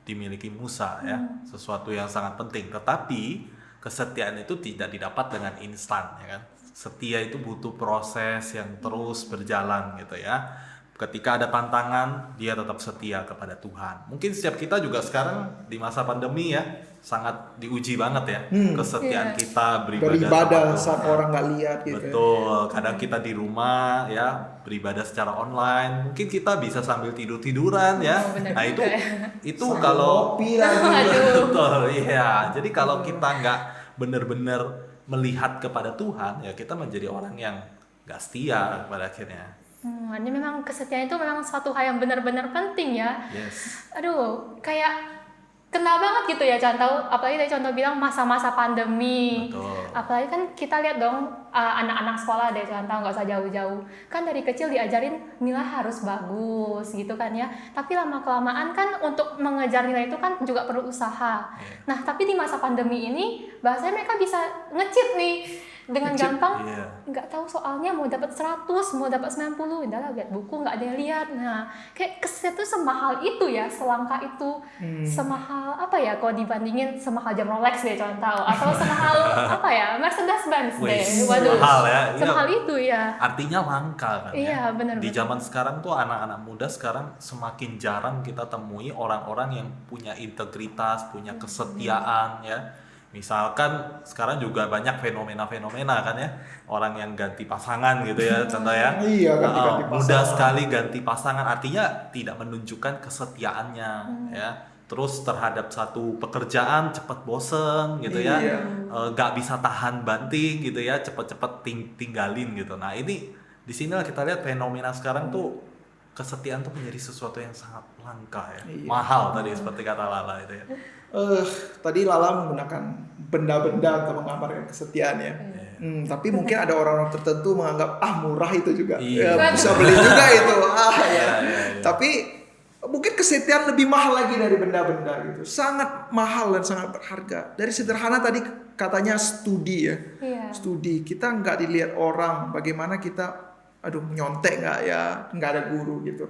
dimiliki Musa ya, sesuatu yang sangat penting. Tetapi kesetiaan itu tidak didapat dengan instan ya kan. Setia itu butuh proses yang terus berjalan gitu ya. Ketika ada tantangan, dia tetap setia kepada Tuhan. Mungkin setiap kita juga sekarang di masa pandemi ya, sangat diuji banget ya kesetiaan kita beribadah sama saat Tuhan. orang nggak lihat gitu. Betul, kadang kita di rumah ya beribadah secara online, mungkin kita bisa sambil tiduran ya. Benar Nah juga itu Sambil kalau ngopi lagi. betul, iya. Jadi kalau kita nggak benar-benar melihat kepada Tuhan, ya kita menjadi orang yang nggak setia pada akhirnya. Ini memang kesetiaan itu memang suatu hal yang benar-benar penting ya. Yes. Aduh, kayak kena banget gitu ya contoh, apalagi tadi contoh bilang masa-masa pandemi. Betul. Apalagi kan kita lihat dong anak-anak sekolah deh contoh, nggak usah jauh-jauh. Kan dari kecil diajarin nilai harus bagus gitu kan ya. Tapi lama-kelamaan kan untuk mengejar nilai itu kan juga perlu usaha. Nah, tapi di masa pandemi ini bahasanya mereka bisa nge-cheat nih. Dengan gampang, nggak tahu soalnya mau dapat 100, mau dapat 90, udah lah lihat buku nggak ada yang lihat. Nah, kayak keset tuh semahal itu ya, selangka itu, semahal apa ya? Kalau dibandingin semahal jam Rolex deh contoh, atau semahal apa ya? Mercedes-Benz deh. Waduh, mahal ya. semahal itu ya. Artinya langka kan Iya, ya. benar. Di zaman sekarang tuh anak-anak muda sekarang semakin jarang kita temui orang-orang yang punya integritas, punya kesetiaan ya. Misalkan sekarang juga banyak fenomena-fenomena kan ya, orang yang ganti pasangan gitu ya, contoh ya. Iya, ganti-ganti Mudah pasangan. sekali ganti pasangan, artinya tidak menunjukkan kesetiaannya ya. Terus terhadap satu pekerjaan cepat bosen gitu ya, Iya. nggak bisa tahan banting gitu ya, cepet-cepet tinggalin gitu. Nah ini di sinilah kita lihat fenomena sekarang tuh kesetiaan tuh menjadi sesuatu yang sangat langka ya, mahal tadi seperti kata Lala itu ya. Tadi Lala menggunakan benda-benda untuk menggambarkan kesetiaan ya. Tapi mungkin ada orang-orang tertentu menganggap murah itu juga. Iya. Ya, bisa beli juga itu. Ya. Iya. Tapi mungkin kesetiaan lebih mahal lagi dari benda-benda gitu. Sangat mahal dan sangat berharga. Dari sederhana tadi katanya studi ya. Iya. Studi. Kita nggak dilihat orang bagaimana kita nyontek nggak ya, nggak ada guru gitu.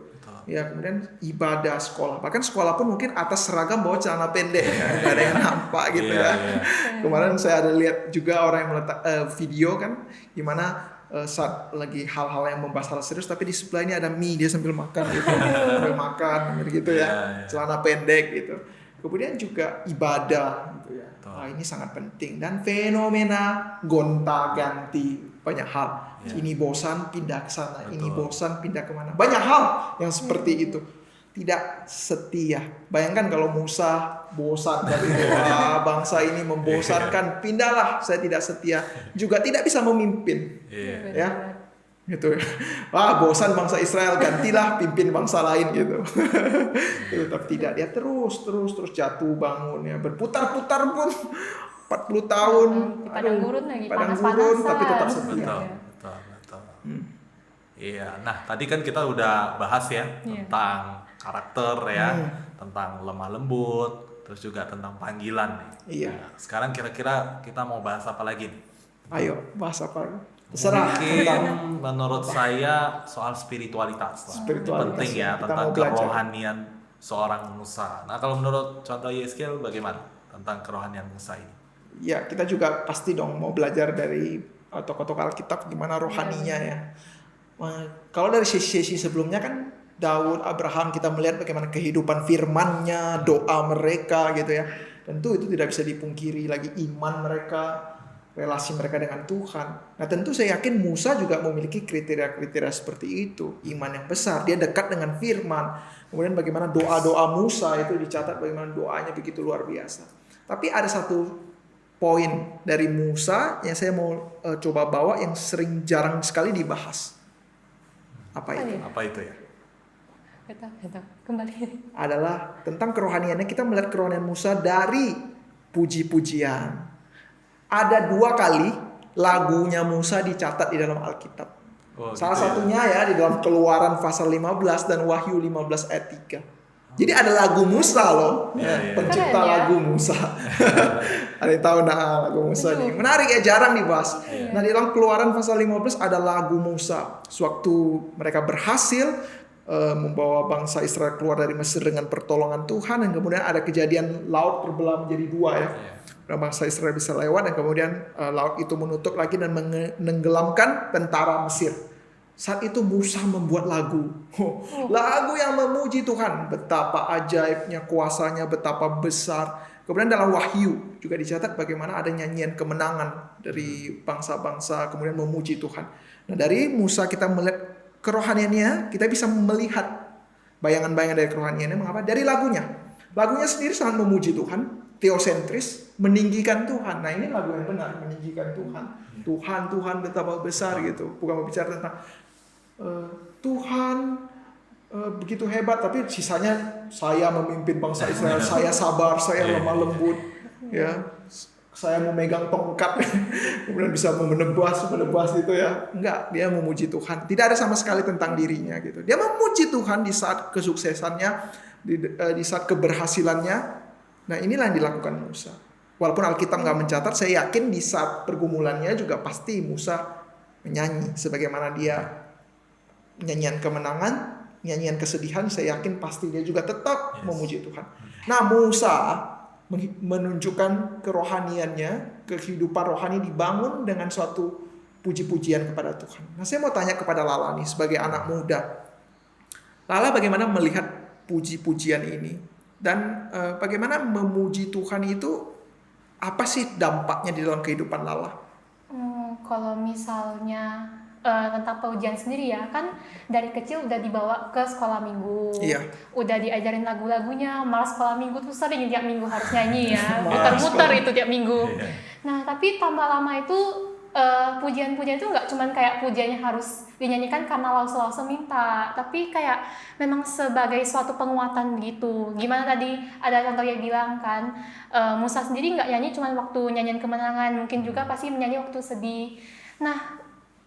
Ya, kemudian ibadah sekolah, bahkan sekolah pun mungkin atas seragam bawa celana pendek ya, nggak ada yang nampak gitu ya. Kemarin saya ada lihat juga orang yang meletak video kan, gimana saat lagi hal-hal yang membahas hal serius, tapi di sebelah ini ada mie, dia sambil makan gitu, sambil makan gitu ya, celana pendek gitu. Kemudian juga ibadah gitu ya. Ini sangat penting dan fenomena gonta-ganti banyak hal. Ini bosan pindah ke sana, ini bosan pindah kemana. Banyak hal yang seperti itu. Tidak setia. Bayangkan kalau Musa bosan dari doa, bangsa ini membosankan, pindahlah, saya tidak setia. Juga tidak bisa memimpin. Ya. Gitu. Bosan bangsa Israel, gantilah pimpin bangsa lain gitu. Tapi tidak, dia terus jatuh bangun ya, berputar-putar pun 40 tahun Di padang gurun lagi, padang panas-panasan. gurun, tapi tetap setia. Betul. Iya, nah tadi kan kita udah bahas ya tentang karakter ya, tentang lemah lembut, terus juga tentang panggilan nih. Iya. Nah, sekarang kira-kira kita mau bahas apa lagi nih? Ayo, bahas apa? Terserah tentang Mungkin menurut saya soal spiritualitas. Spiritualitas, Penting ya, kita tentang mau belajar. kerohanian seorang Musa. Nah kalau menurut contoh Yeskel bagaimana tentang kerohanian Musa ini? ya kita juga pasti dong mau belajar dari tokoh-tokoh Alkitab gimana rohaninya ya. Kalau dari sesi-sesi sebelumnya kan Daud, Abraham, kita melihat bagaimana kehidupan firman-Nya, doa mereka gitu ya. Tentu itu tidak bisa dipungkiri lagi iman mereka, relasi mereka dengan Tuhan. Nah tentu saya yakin Musa juga memiliki kriteria-kriteria seperti itu. Iman yang besar, dia dekat dengan firman. Kemudian bagaimana doa-doa Musa itu dicatat bagaimana doanya begitu luar biasa. Tapi ada satu poin dari Musa yang saya mau coba bawa yang jarang sekali dibahas. Apa itu? Apa itu ya? Betul. Kembali. Adalah tentang kerohaniannya. Kita melihat kerohanian Musa dari puji-pujian. Ada 2 kali lagunya Musa dicatat di dalam Alkitab. Salah satunya ya di dalam Keluaran pasal 15 dan Wahyu 15 ayat 3. Jadi ada lagu Musa loh, pencipta Keren, ya? lagu Musa. Ada yang tahu lagu Musa nih. Menarik ya, jarang dibahas. Nah di dalam Keluaran pasal 15 ada lagu Musa. Sewaktu mereka berhasil membawa bangsa Israel keluar dari Mesir dengan pertolongan Tuhan, dan kemudian ada kejadian laut terbelah menjadi 2 ya. Dan bangsa Israel bisa lewat, dan kemudian laut itu menutup lagi dan menenggelamkan tentara Mesir. Saat itu Musa membuat lagu. Lagu yang memuji Tuhan, betapa ajaibnya kuasanya, betapa besar. Kemudian dalam Wahyu juga dicatat bagaimana ada nyanyian kemenangan dari bangsa-bangsa kemudian memuji Tuhan. Nah dari Musa kita melihat kerohaniannya, kita bisa melihat bayangan-bayangan dari kerohaniannya. Mengapa? Dari lagunya. Lagunya sendiri sangat memuji Tuhan, teosentris, meninggikan Tuhan. Nah ini lagu yang benar, meninggikan Tuhan. Tuhan betapa besar gitu. Bukan berbicara tentang Tuhan begitu hebat, tapi sisanya saya memimpin bangsa Israel, saya sabar, saya lemah lembut, ya. Saya memegang tongkat, kemudian bisa menebas itu ya. Enggak, dia memuji Tuhan. Tidak ada sama sekali tentang dirinya gitu. Dia memuji Tuhan di saat kesuksesannya, di saat keberhasilannya. Nah inilah yang dilakukan Musa. Walaupun Alkitab nggak mencatat, saya yakin di saat pergumulannya juga pasti Musa menyanyi. Sebagaimana dia nyanyian kemenangan, nyanyian kesedihan, saya yakin pasti dia juga tetap memuji Tuhan. Nah Musa menunjukkan kerohaniannya, kehidupan rohani dibangun dengan suatu puji-pujian kepada Tuhan. Nah saya mau tanya kepada Lala nih sebagai anak muda. Lala bagaimana melihat puji-pujian ini? Dan bagaimana memuji Tuhan itu, apa sih dampaknya di dalam kehidupan Lala? Kalau misalnya tentang pujian sendiri ya, kan dari kecil udah dibawa ke sekolah minggu, udah diajarin lagu-lagunya, malah sekolah minggu tuh sering tiap minggu harus nyanyi ya, muter-muter itu tiap minggu. Nah tapi tambah lama itu pujian-pujian itu nggak cuman kayak pujiannya harus dinyanyikan karena lause-lause minta, tapi kayak memang sebagai suatu penguatan gitu. Gimana tadi ada contoh yang bilang kan, Musa sendiri nggak nyanyi cuman waktu nyanyian kemenangan, mungkin juga pasti menyanyi waktu sedih. Nah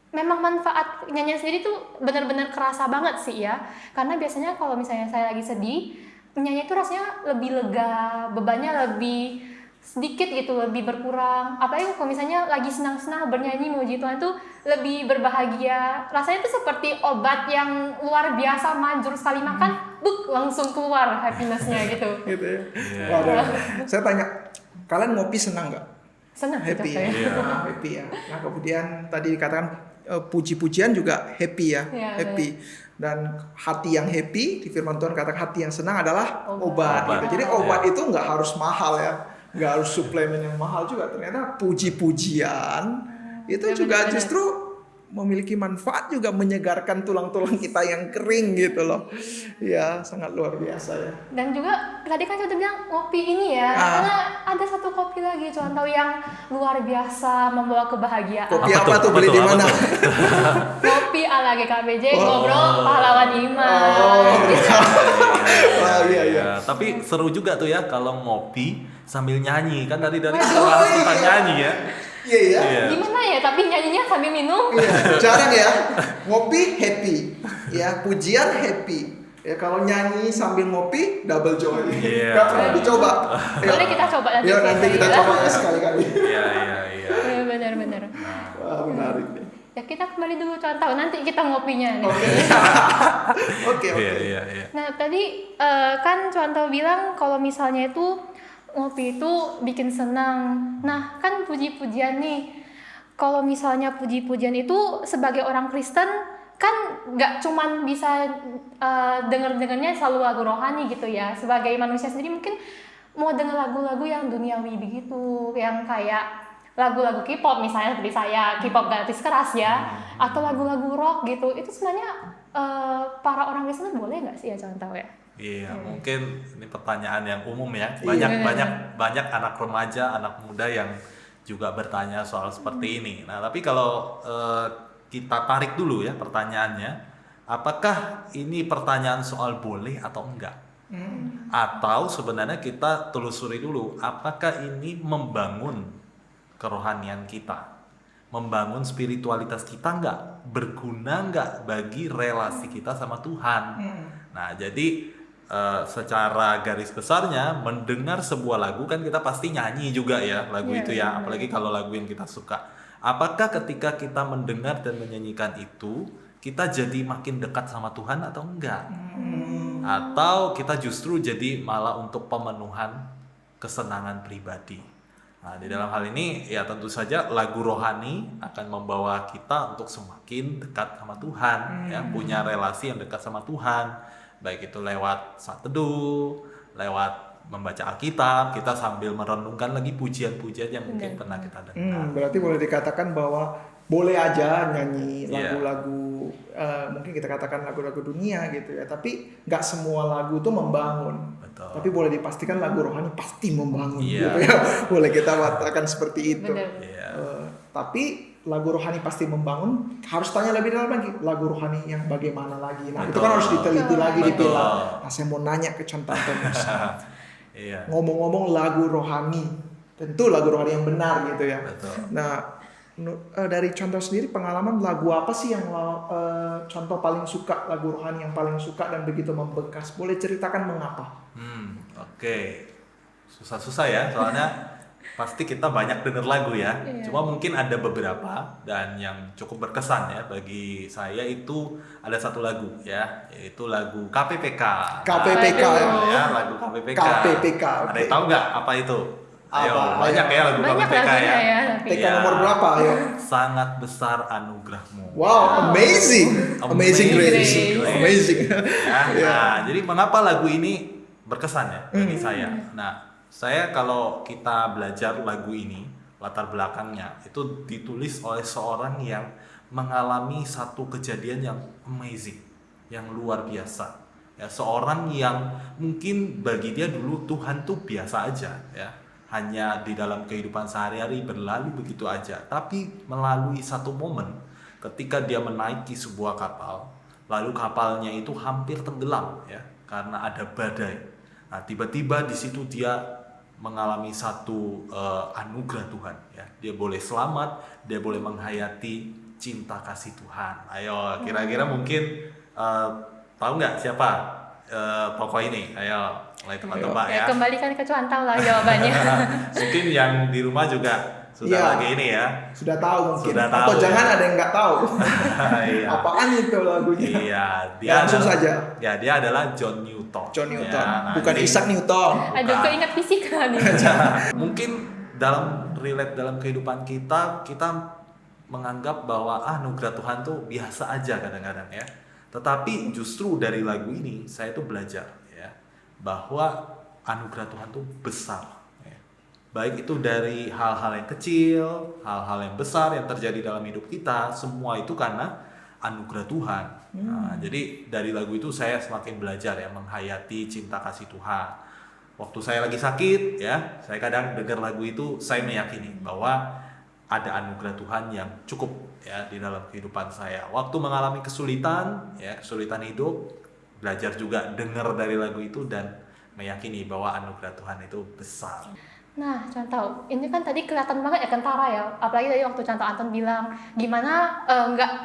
memang manfaat nyanyian sendiri tuh benar-benar kerasa banget sih ya, karena biasanya kalau misalnya saya lagi sedih, nyanyi itu rasanya lebih lega, bebannya lebih sedikit gitu, lebih berkurang. Apalagi kalau misalnya lagi senang-senang bernyanyi memuji Tuhan tuh lebih berbahagia, rasanya tuh seperti obat yang luar biasa, manjur sekali makan, langsung keluar happiness-nya gitu. Gitu ya. Waduh. Saya tanya, kalian ngopi senang nggak? Senang, happy ya. Happy ya. Nah kemudian tadi dikatakan puji-pujian juga happy ya, happy. Dan hati yang happy, di firman Tuhan katakan hati yang senang adalah obat. Gitu. Jadi obat itu nggak harus mahal ya, nggak harus suplemen yang mahal juga. Ternyata puji-pujian itu juga justru memiliki manfaat, juga menyegarkan tulang-tulang kita yang kering gitu loh. Ya sangat luar biasa ya. Dan juga tadi kan contoh bilang kopi ini ya, karena ada satu kopi lagi contoh yang luar biasa membawa kebahagiaan. Kopi apa tuh, beli di mana? Kopi ala GKBJ, ngobrol pahlawan iman. Iya. Tapi seru juga tuh ya kalau ngopi sambil nyanyi, kan dari kita suka nyanyi ya. Iya. Gimana ya, tapi nyanyinya sambil minum? Jarang ya. Ngopi happy, ya pujian happy. Ya kalau nyanyi sambil ngopi double joy. Gak pernah dicoba. Boleh kita coba nanti. Ya nanti kita coba sekali-kali. Iya. Benar. Wah menarik nih. Ya kita kembali dulu contoh, nanti kita ngopinya nih. Oke. Iya. Nah tadi kan contoh bilang kalau misalnya itu ngopi itu bikin senang. Nah kan puji-pujian nih. Kalau misalnya puji-pujian itu sebagai orang Kristen kan nggak cuman bisa denger-dengernya selalu lagu rohani gitu ya. Sebagai manusia sendiri mungkin mau denger lagu-lagu yang duniawi begitu, yang kayak lagu-lagu K-pop misalnya seperti saya, K-pop gratis keras ya, atau lagu-lagu rock gitu. Itu sebenarnya para orang Kristen boleh nggak sih ya contoh ya? Iya, mungkin ini pertanyaan yang umum ya. Banyak anak remaja, anak muda yang juga bertanya soal seperti ini. Nah, tapi kalau kita tarik dulu ya pertanyaannya, apakah ini pertanyaan soal boleh atau enggak? Atau sebenarnya kita telusuri dulu, apakah ini membangun kerohanian kita, membangun spiritualitas kita enggak, berguna enggak bagi relasi kita sama Tuhan? Nah, jadi secara garis besarnya mendengar sebuah lagu kan kita pasti nyanyi juga ya lagu itu ya, apalagi kalau lagu yang kita suka. Apakah ketika kita mendengar dan menyanyikan itu kita jadi makin dekat sama Tuhan atau enggak? Atau kita justru jadi malah untuk pemenuhan kesenangan pribadi? Nah, di dalam hal ini ya tentu saja lagu rohani akan membawa kita untuk semakin dekat sama Tuhan, ya, punya relasi yang dekat sama Tuhan. Baik itu lewat saat teduh, lewat membaca Alkitab, kita sambil merenungkan lagi pujian-pujian yang mungkin pernah kita dengar. Berarti boleh dikatakan bahwa boleh aja nyanyi lagu-lagu, mungkin kita katakan lagu-lagu dunia gitu ya, tapi nggak semua lagu itu membangun. Betul. Tapi boleh dipastikan lagu rohani pasti membangun gitu ya. Boleh kita katakan seperti itu. Tapi lagu rohani pasti membangun, harus tanya lebih dalam lagi, lagu rohani yang bagaimana lagi. Nah, itu kan harus diteliti lagi, dipilah. Nah, saya mau nanya ke Contoh Antonius. Ngomong-ngomong lagu rohani, tentu lagu rohani yang benar gitu ya. Nah, dari Contoh sendiri pengalaman lagu apa sih yang Contoh paling suka, lagu rohani yang paling suka dan begitu membekas? Boleh ceritakan mengapa? Oke. Susah-susah ya, soalnya pasti kita banyak denger lagu ya. Cuma mungkin ada beberapa dan yang cukup berkesan ya bagi saya itu ada satu lagu ya, yaitu lagu KPPK. KPPK ya, lagu KPPK. KPPK. Ada yang tahu nggak apa itu? Ayo, banyak ya lagu banyak KPPK ya. TK nomor berapa ayo? Sangat besar anugerahmu. Wow, amazing. Amazing grace. Amazing. Ya, nah, jadi mengapa lagu ini berkesan ya bagi saya? Nah, saya kalau kita belajar lagu ini, latar belakangnya itu ditulis oleh seorang yang mengalami satu kejadian yang amazing, yang luar biasa. Ya, seorang yang mungkin bagi dia dulu Tuhan tuh biasa aja ya. Hanya di dalam kehidupan sehari-hari berlalu begitu aja. Tapi melalui satu momen ketika dia menaiki sebuah kapal, lalu kapalnya itu hampir tenggelam ya karena ada badai. Nah, tiba-tiba di situ dia mengalami satu anugerah Tuhan ya. Dia boleh selamat, dia boleh menghayati cinta kasih Tuhan. Ayo, kira-kira mungkin tahu nggak siapa tokoh ini? Ayo, mulai tebak-tebak ya. Kembalikan ke Contoh lah jawabannya. Mungkin yang di rumah juga sudah lagi ini ya. Sudah tahu mungkin. Sudah Atau tahu, jangan ya. ada yang nggak tahu. Iya. Apaan itu lagunya? Iya, dia langsung saja. Ya, dia adalah John Newton. John Newton, Ya, bukan jadi- Isaac Newton. Aduh, keinget fisika nih. Mungkin dalam kehidupan kita menganggap bahwa anugerah Tuhan tuh biasa aja kadang-kadang ya. Tetapi justru dari lagu ini saya tuh belajar ya bahwa anugerah Tuhan tuh besar ya. Baik itu dari hal-hal yang kecil, hal-hal yang besar yang terjadi dalam hidup kita, semua itu karena anugerah Tuhan. Nah, jadi dari lagu itu saya semakin belajar ya menghayati cinta kasih Tuhan. Waktu saya lagi sakit ya, saya kadang dengar lagu itu, saya meyakini bahwa ada anugerah Tuhan yang cukup ya di dalam kehidupan saya. Waktu mengalami kesulitan hidup, belajar juga dengar dari lagu itu dan meyakini bahwa anugerah Tuhan itu besar. Nah, Contoh, ini kan tadi kelihatan banget ya kentara ya. Apalagi tadi waktu Contoh Anton bilang gimana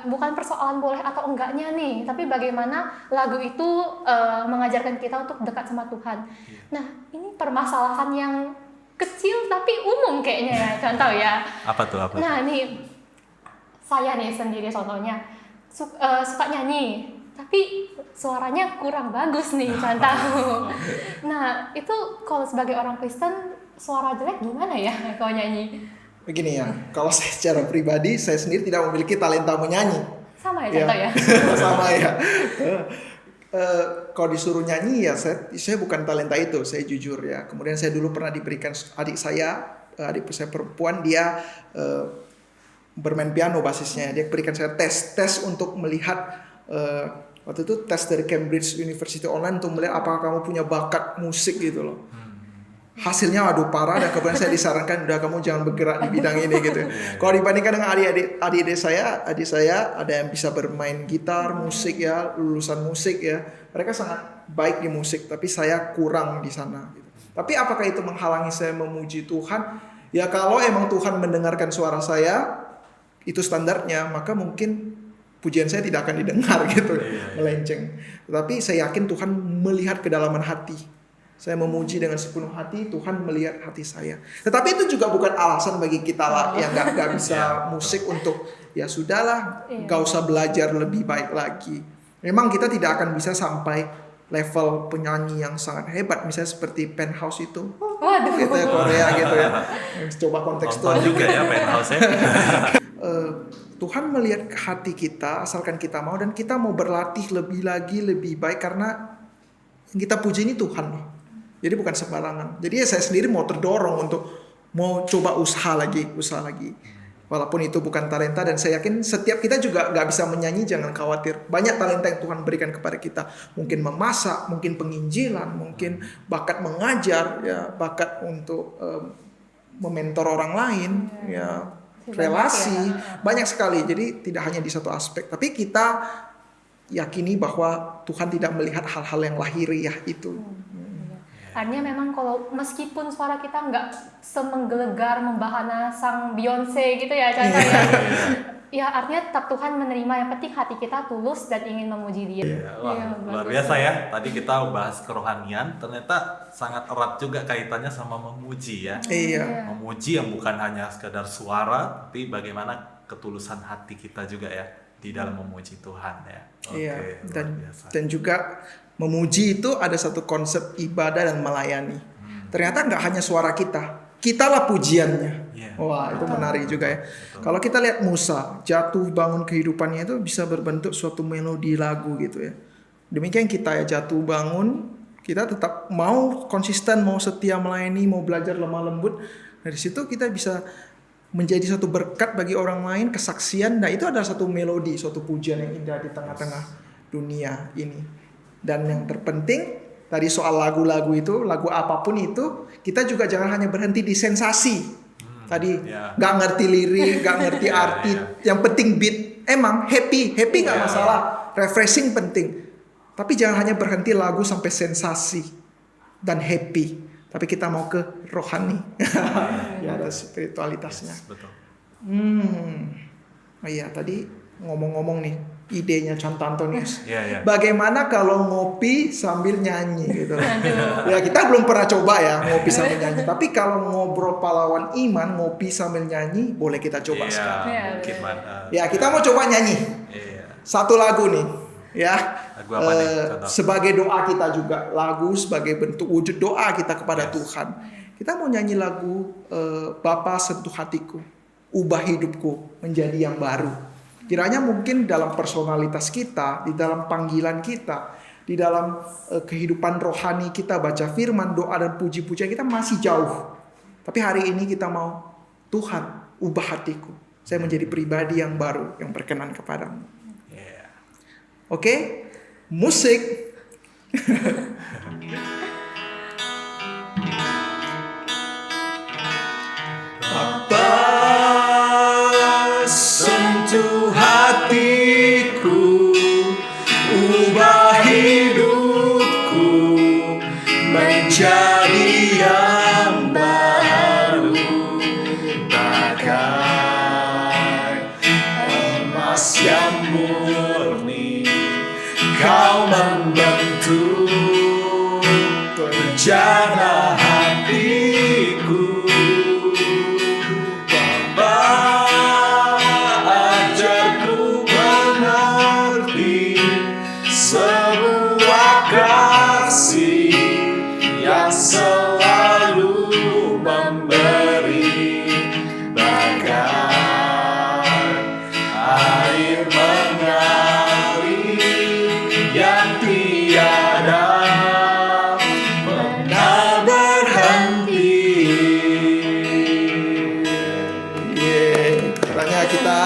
bukan persoalan boleh atau enggaknya nih, tapi bagaimana lagu itu mengajarkan kita untuk dekat sama Tuhan. Nah, ini permasalahan yang kecil tapi umum kayaknya ya, Contoh ya. Apa tuh? Nah, nih saya nih sendiri contohnya suka nyanyi, tapi suaranya kurang bagus nih, Contoh. Nah, itu kalau sebagai orang Kristen suara jelek gimana ya kalau nyanyi? Begini ya, kalau saya secara pribadi, saya sendiri tidak memiliki talenta menyanyi. Sama ya, Contoh ya? Sama ya. Kalau disuruh nyanyi ya saya bukan talenta itu, saya jujur ya. Kemudian saya dulu pernah diberikan adik saya perempuan, dia bermain piano basisnya. Dia berikan saya tes untuk melihat waktu itu tes dari Cambridge University Online untuk melihat apakah kamu punya bakat musik gitu loh. hasilnya aduh parah, dan kemudian saya disarankan udah kamu jangan bergerak di bidang ini gitu. Kalau dibandingkan dengan adik saya ada yang bisa bermain gitar, musik ya, lulusan musik ya, mereka sangat baik di musik, tapi saya kurang di sana gitu. Tapi apakah itu menghalangi saya memuji Tuhan? Ya kalau emang Tuhan mendengarkan suara saya, itu standarnya, maka mungkin pujian saya tidak akan didengar gitu, melenceng. Tetapi saya yakin Tuhan melihat kedalaman hati. Saya memuji dengan sepenuh hati, Tuhan melihat hati saya. Tetapi itu juga bukan alasan bagi kita lah yang nggak bisa musik untuk ya sudahlah, nggak usah belajar lebih baik lagi. Memang kita tidak akan bisa sampai level penyanyi yang sangat hebat, misalnya seperti Penthouse itu. Waduh. Gitu ya, Korea gitu ya. Coba kontekstual juga ya Penthouse ya. Tuhan melihat hati kita asalkan kita mau, dan kita mau berlatih lebih baik karena yang kita puji ini Tuhan loh. Jadi bukan sembarangan. Jadi ya saya sendiri mau terdorong untuk mau coba usaha lagi. Walaupun itu bukan talenta, dan saya yakin setiap kita juga nggak bisa menyanyi, jangan khawatir. Banyak talenta yang Tuhan berikan kepada kita. Mungkin memasak, mungkin penginjilan, mungkin bakat mengajar, ya bakat untuk mementor orang lain, ya relasi, banyak sekali. Jadi tidak hanya di satu aspek. Tapi kita yakini bahwa Tuhan tidak melihat hal-hal yang lahiriah itu. Artinya memang kalau meskipun suara kita nggak semenggelegar membahana sang Beyonce gitu ya contohnya, ya artinya tetap Tuhan menerima, yang penting hati kita tulus dan ingin memuji Dia. Luar biasa ya. Tadi kita bahas kerohanian, ternyata sangat erat juga kaitannya sama memuji ya. Iya. Memuji yang bukan hanya sekedar suara, tapi bagaimana ketulusan hati kita juga ya di dalam memuji Tuhan ya. Iya. Dan juga memuji itu ada satu konsep ibadah dan melayani. Ternyata nggak hanya suara kitalah pujiannya. Wah, itu menarik juga ya. Kalau kita lihat Musa, jatuh bangun kehidupannya itu bisa berbentuk suatu melodi lagu gitu ya. Demikian kita ya, jatuh bangun, kita tetap mau konsisten, mau setia melayani, mau belajar lemah lembut. Dari situ kita bisa menjadi suatu berkat bagi orang lain, kesaksian. Nah itu adalah satu melodi, suatu pujian yang indah di tengah-tengah dunia ini. Dan yang terpenting tadi soal lagu-lagu itu, lagu apapun itu, kita juga jangan hanya berhenti di sensasi. Tadi nggak ngerti lirik, nggak ngerti arti, yang penting beat. Emang happy nggak masalah, refreshing penting. Tapi jangan hanya berhenti lagu sampai sensasi dan happy. Tapi kita mau ke rohani, ya ada spiritualitasnya. Betul. Oh iya, tadi ngomong-ngomong nih, idenya Contoh Antonius. Bagaimana kalau ngopi sambil nyanyi gitu? Ya kita belum pernah coba ya ngopi sambil nyanyi. Tapi kalau ngobrol pahlawan iman, ngopi sambil nyanyi, boleh kita coba sekarang. Mungkin Ya kita mau coba nyanyi. Satu lagu nih, ya. Lagu apa nih? Sebagai doa kita juga, lagu sebagai bentuk wujud doa kita kepada Tuhan. Kita mau nyanyi lagu Bapa sentuh hatiku, ubah hidupku menjadi yang baru. Kiranya mungkin dalam personalitas kita, di dalam panggilan kita, di dalam kehidupan rohani kita, baca firman, doa dan puji-pujian kita masih jauh. Tapi hari ini kita mau, Tuhan ubah hatiku, saya menjadi pribadi yang baru, yang berkenan kepadamu. Oke? Musik. Sentuh hatiku, ubah hidupku menjadi yang baru, bagai emas yang murni. Kau membentuk rencana hatiku. Selalu memberi bagai air mengalir yang tiada pernah berhenti. Kiranya kita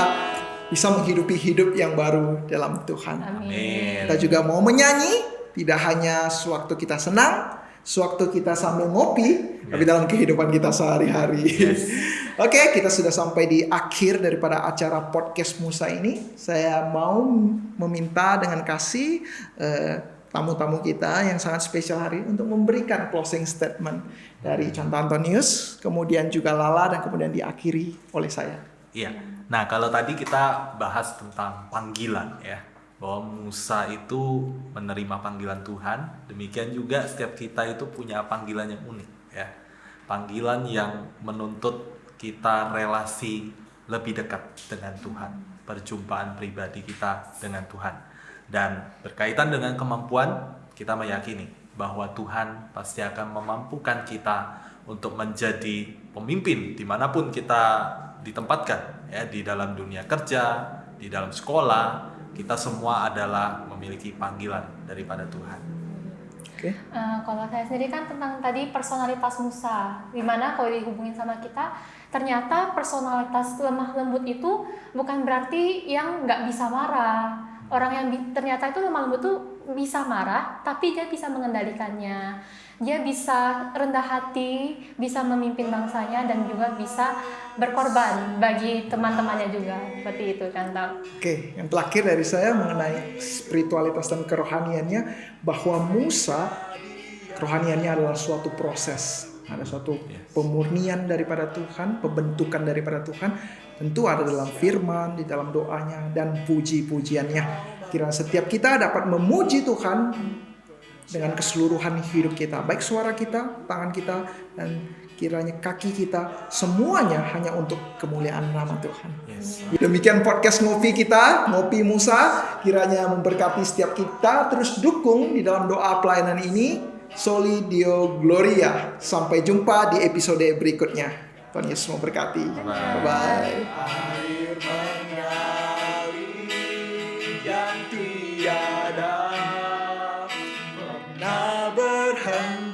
bisa menghidupi hidup yang baru dalam Tuhan. Amin. Kita juga mau menyanyi, tidak hanya sewaktu kita senang, sewaktu kita sambil ngopi, tapi dalam kehidupan kita sehari-hari. Yes. Oke, kita sudah sampai di akhir daripada acara podcast Musa ini. Saya mau meminta dengan kasih tamu-tamu kita yang sangat spesial hari untuk memberikan closing statement dari Contoh Antonius, kemudian juga Lala, dan kemudian diakhiri oleh saya. Iya. Nah, kalau tadi kita bahas tentang panggilan ya, bahwa Musa itu menerima panggilan Tuhan, demikian juga setiap kita itu punya panggilan yang unik ya. Panggilan yang menuntut kita relasi lebih dekat dengan Tuhan, perjumpaan pribadi kita dengan Tuhan. Dan berkaitan dengan kemampuan, kita meyakini bahwa Tuhan pasti akan memampukan kita untuk menjadi pemimpin dimanapun kita ditempatkan ya, di dalam dunia kerja, di dalam sekolah. Kita semua adalah memiliki panggilan daripada Tuhan. Oke. Kalau saya sendiri kan tentang tadi personalitas Musa, dimana kalau dihubungin sama kita, ternyata personalitas lemah lembut itu bukan berarti yang nggak bisa marah. Orang yang ternyata itu lemah lembut tuh bisa marah, tapi dia bisa mengendalikannya. Dia bisa rendah hati, bisa memimpin bangsanya, dan juga bisa berkorban bagi teman-temannya juga. Seperti itu, Contoh. Oke, yang terakhir dari saya mengenai spiritualitas dan kerohaniannya, bahwa Musa, kerohaniannya adalah suatu proses. Ada suatu pemurnian daripada Tuhan, pembentukan daripada Tuhan. Tentu ada dalam firman, di dalam doanya, dan puji-pujiannya. Kiranya setiap kita dapat memuji Tuhan dengan keseluruhan hidup kita, baik suara kita, tangan kita, dan kiranya kaki kita, semuanya hanya untuk kemuliaan nama Tuhan. Yes. Demikian podcast ngopi kita, Ngopi Musa. Kiranya memberkati setiap kita. Terus dukung di dalam doa pelayanan ini. Soli Deo Gloria. Sampai jumpa di episode berikutnya. Tuhan Yesus memberkati. Bye-bye. Air mengalir yang tiada pernah berhenti.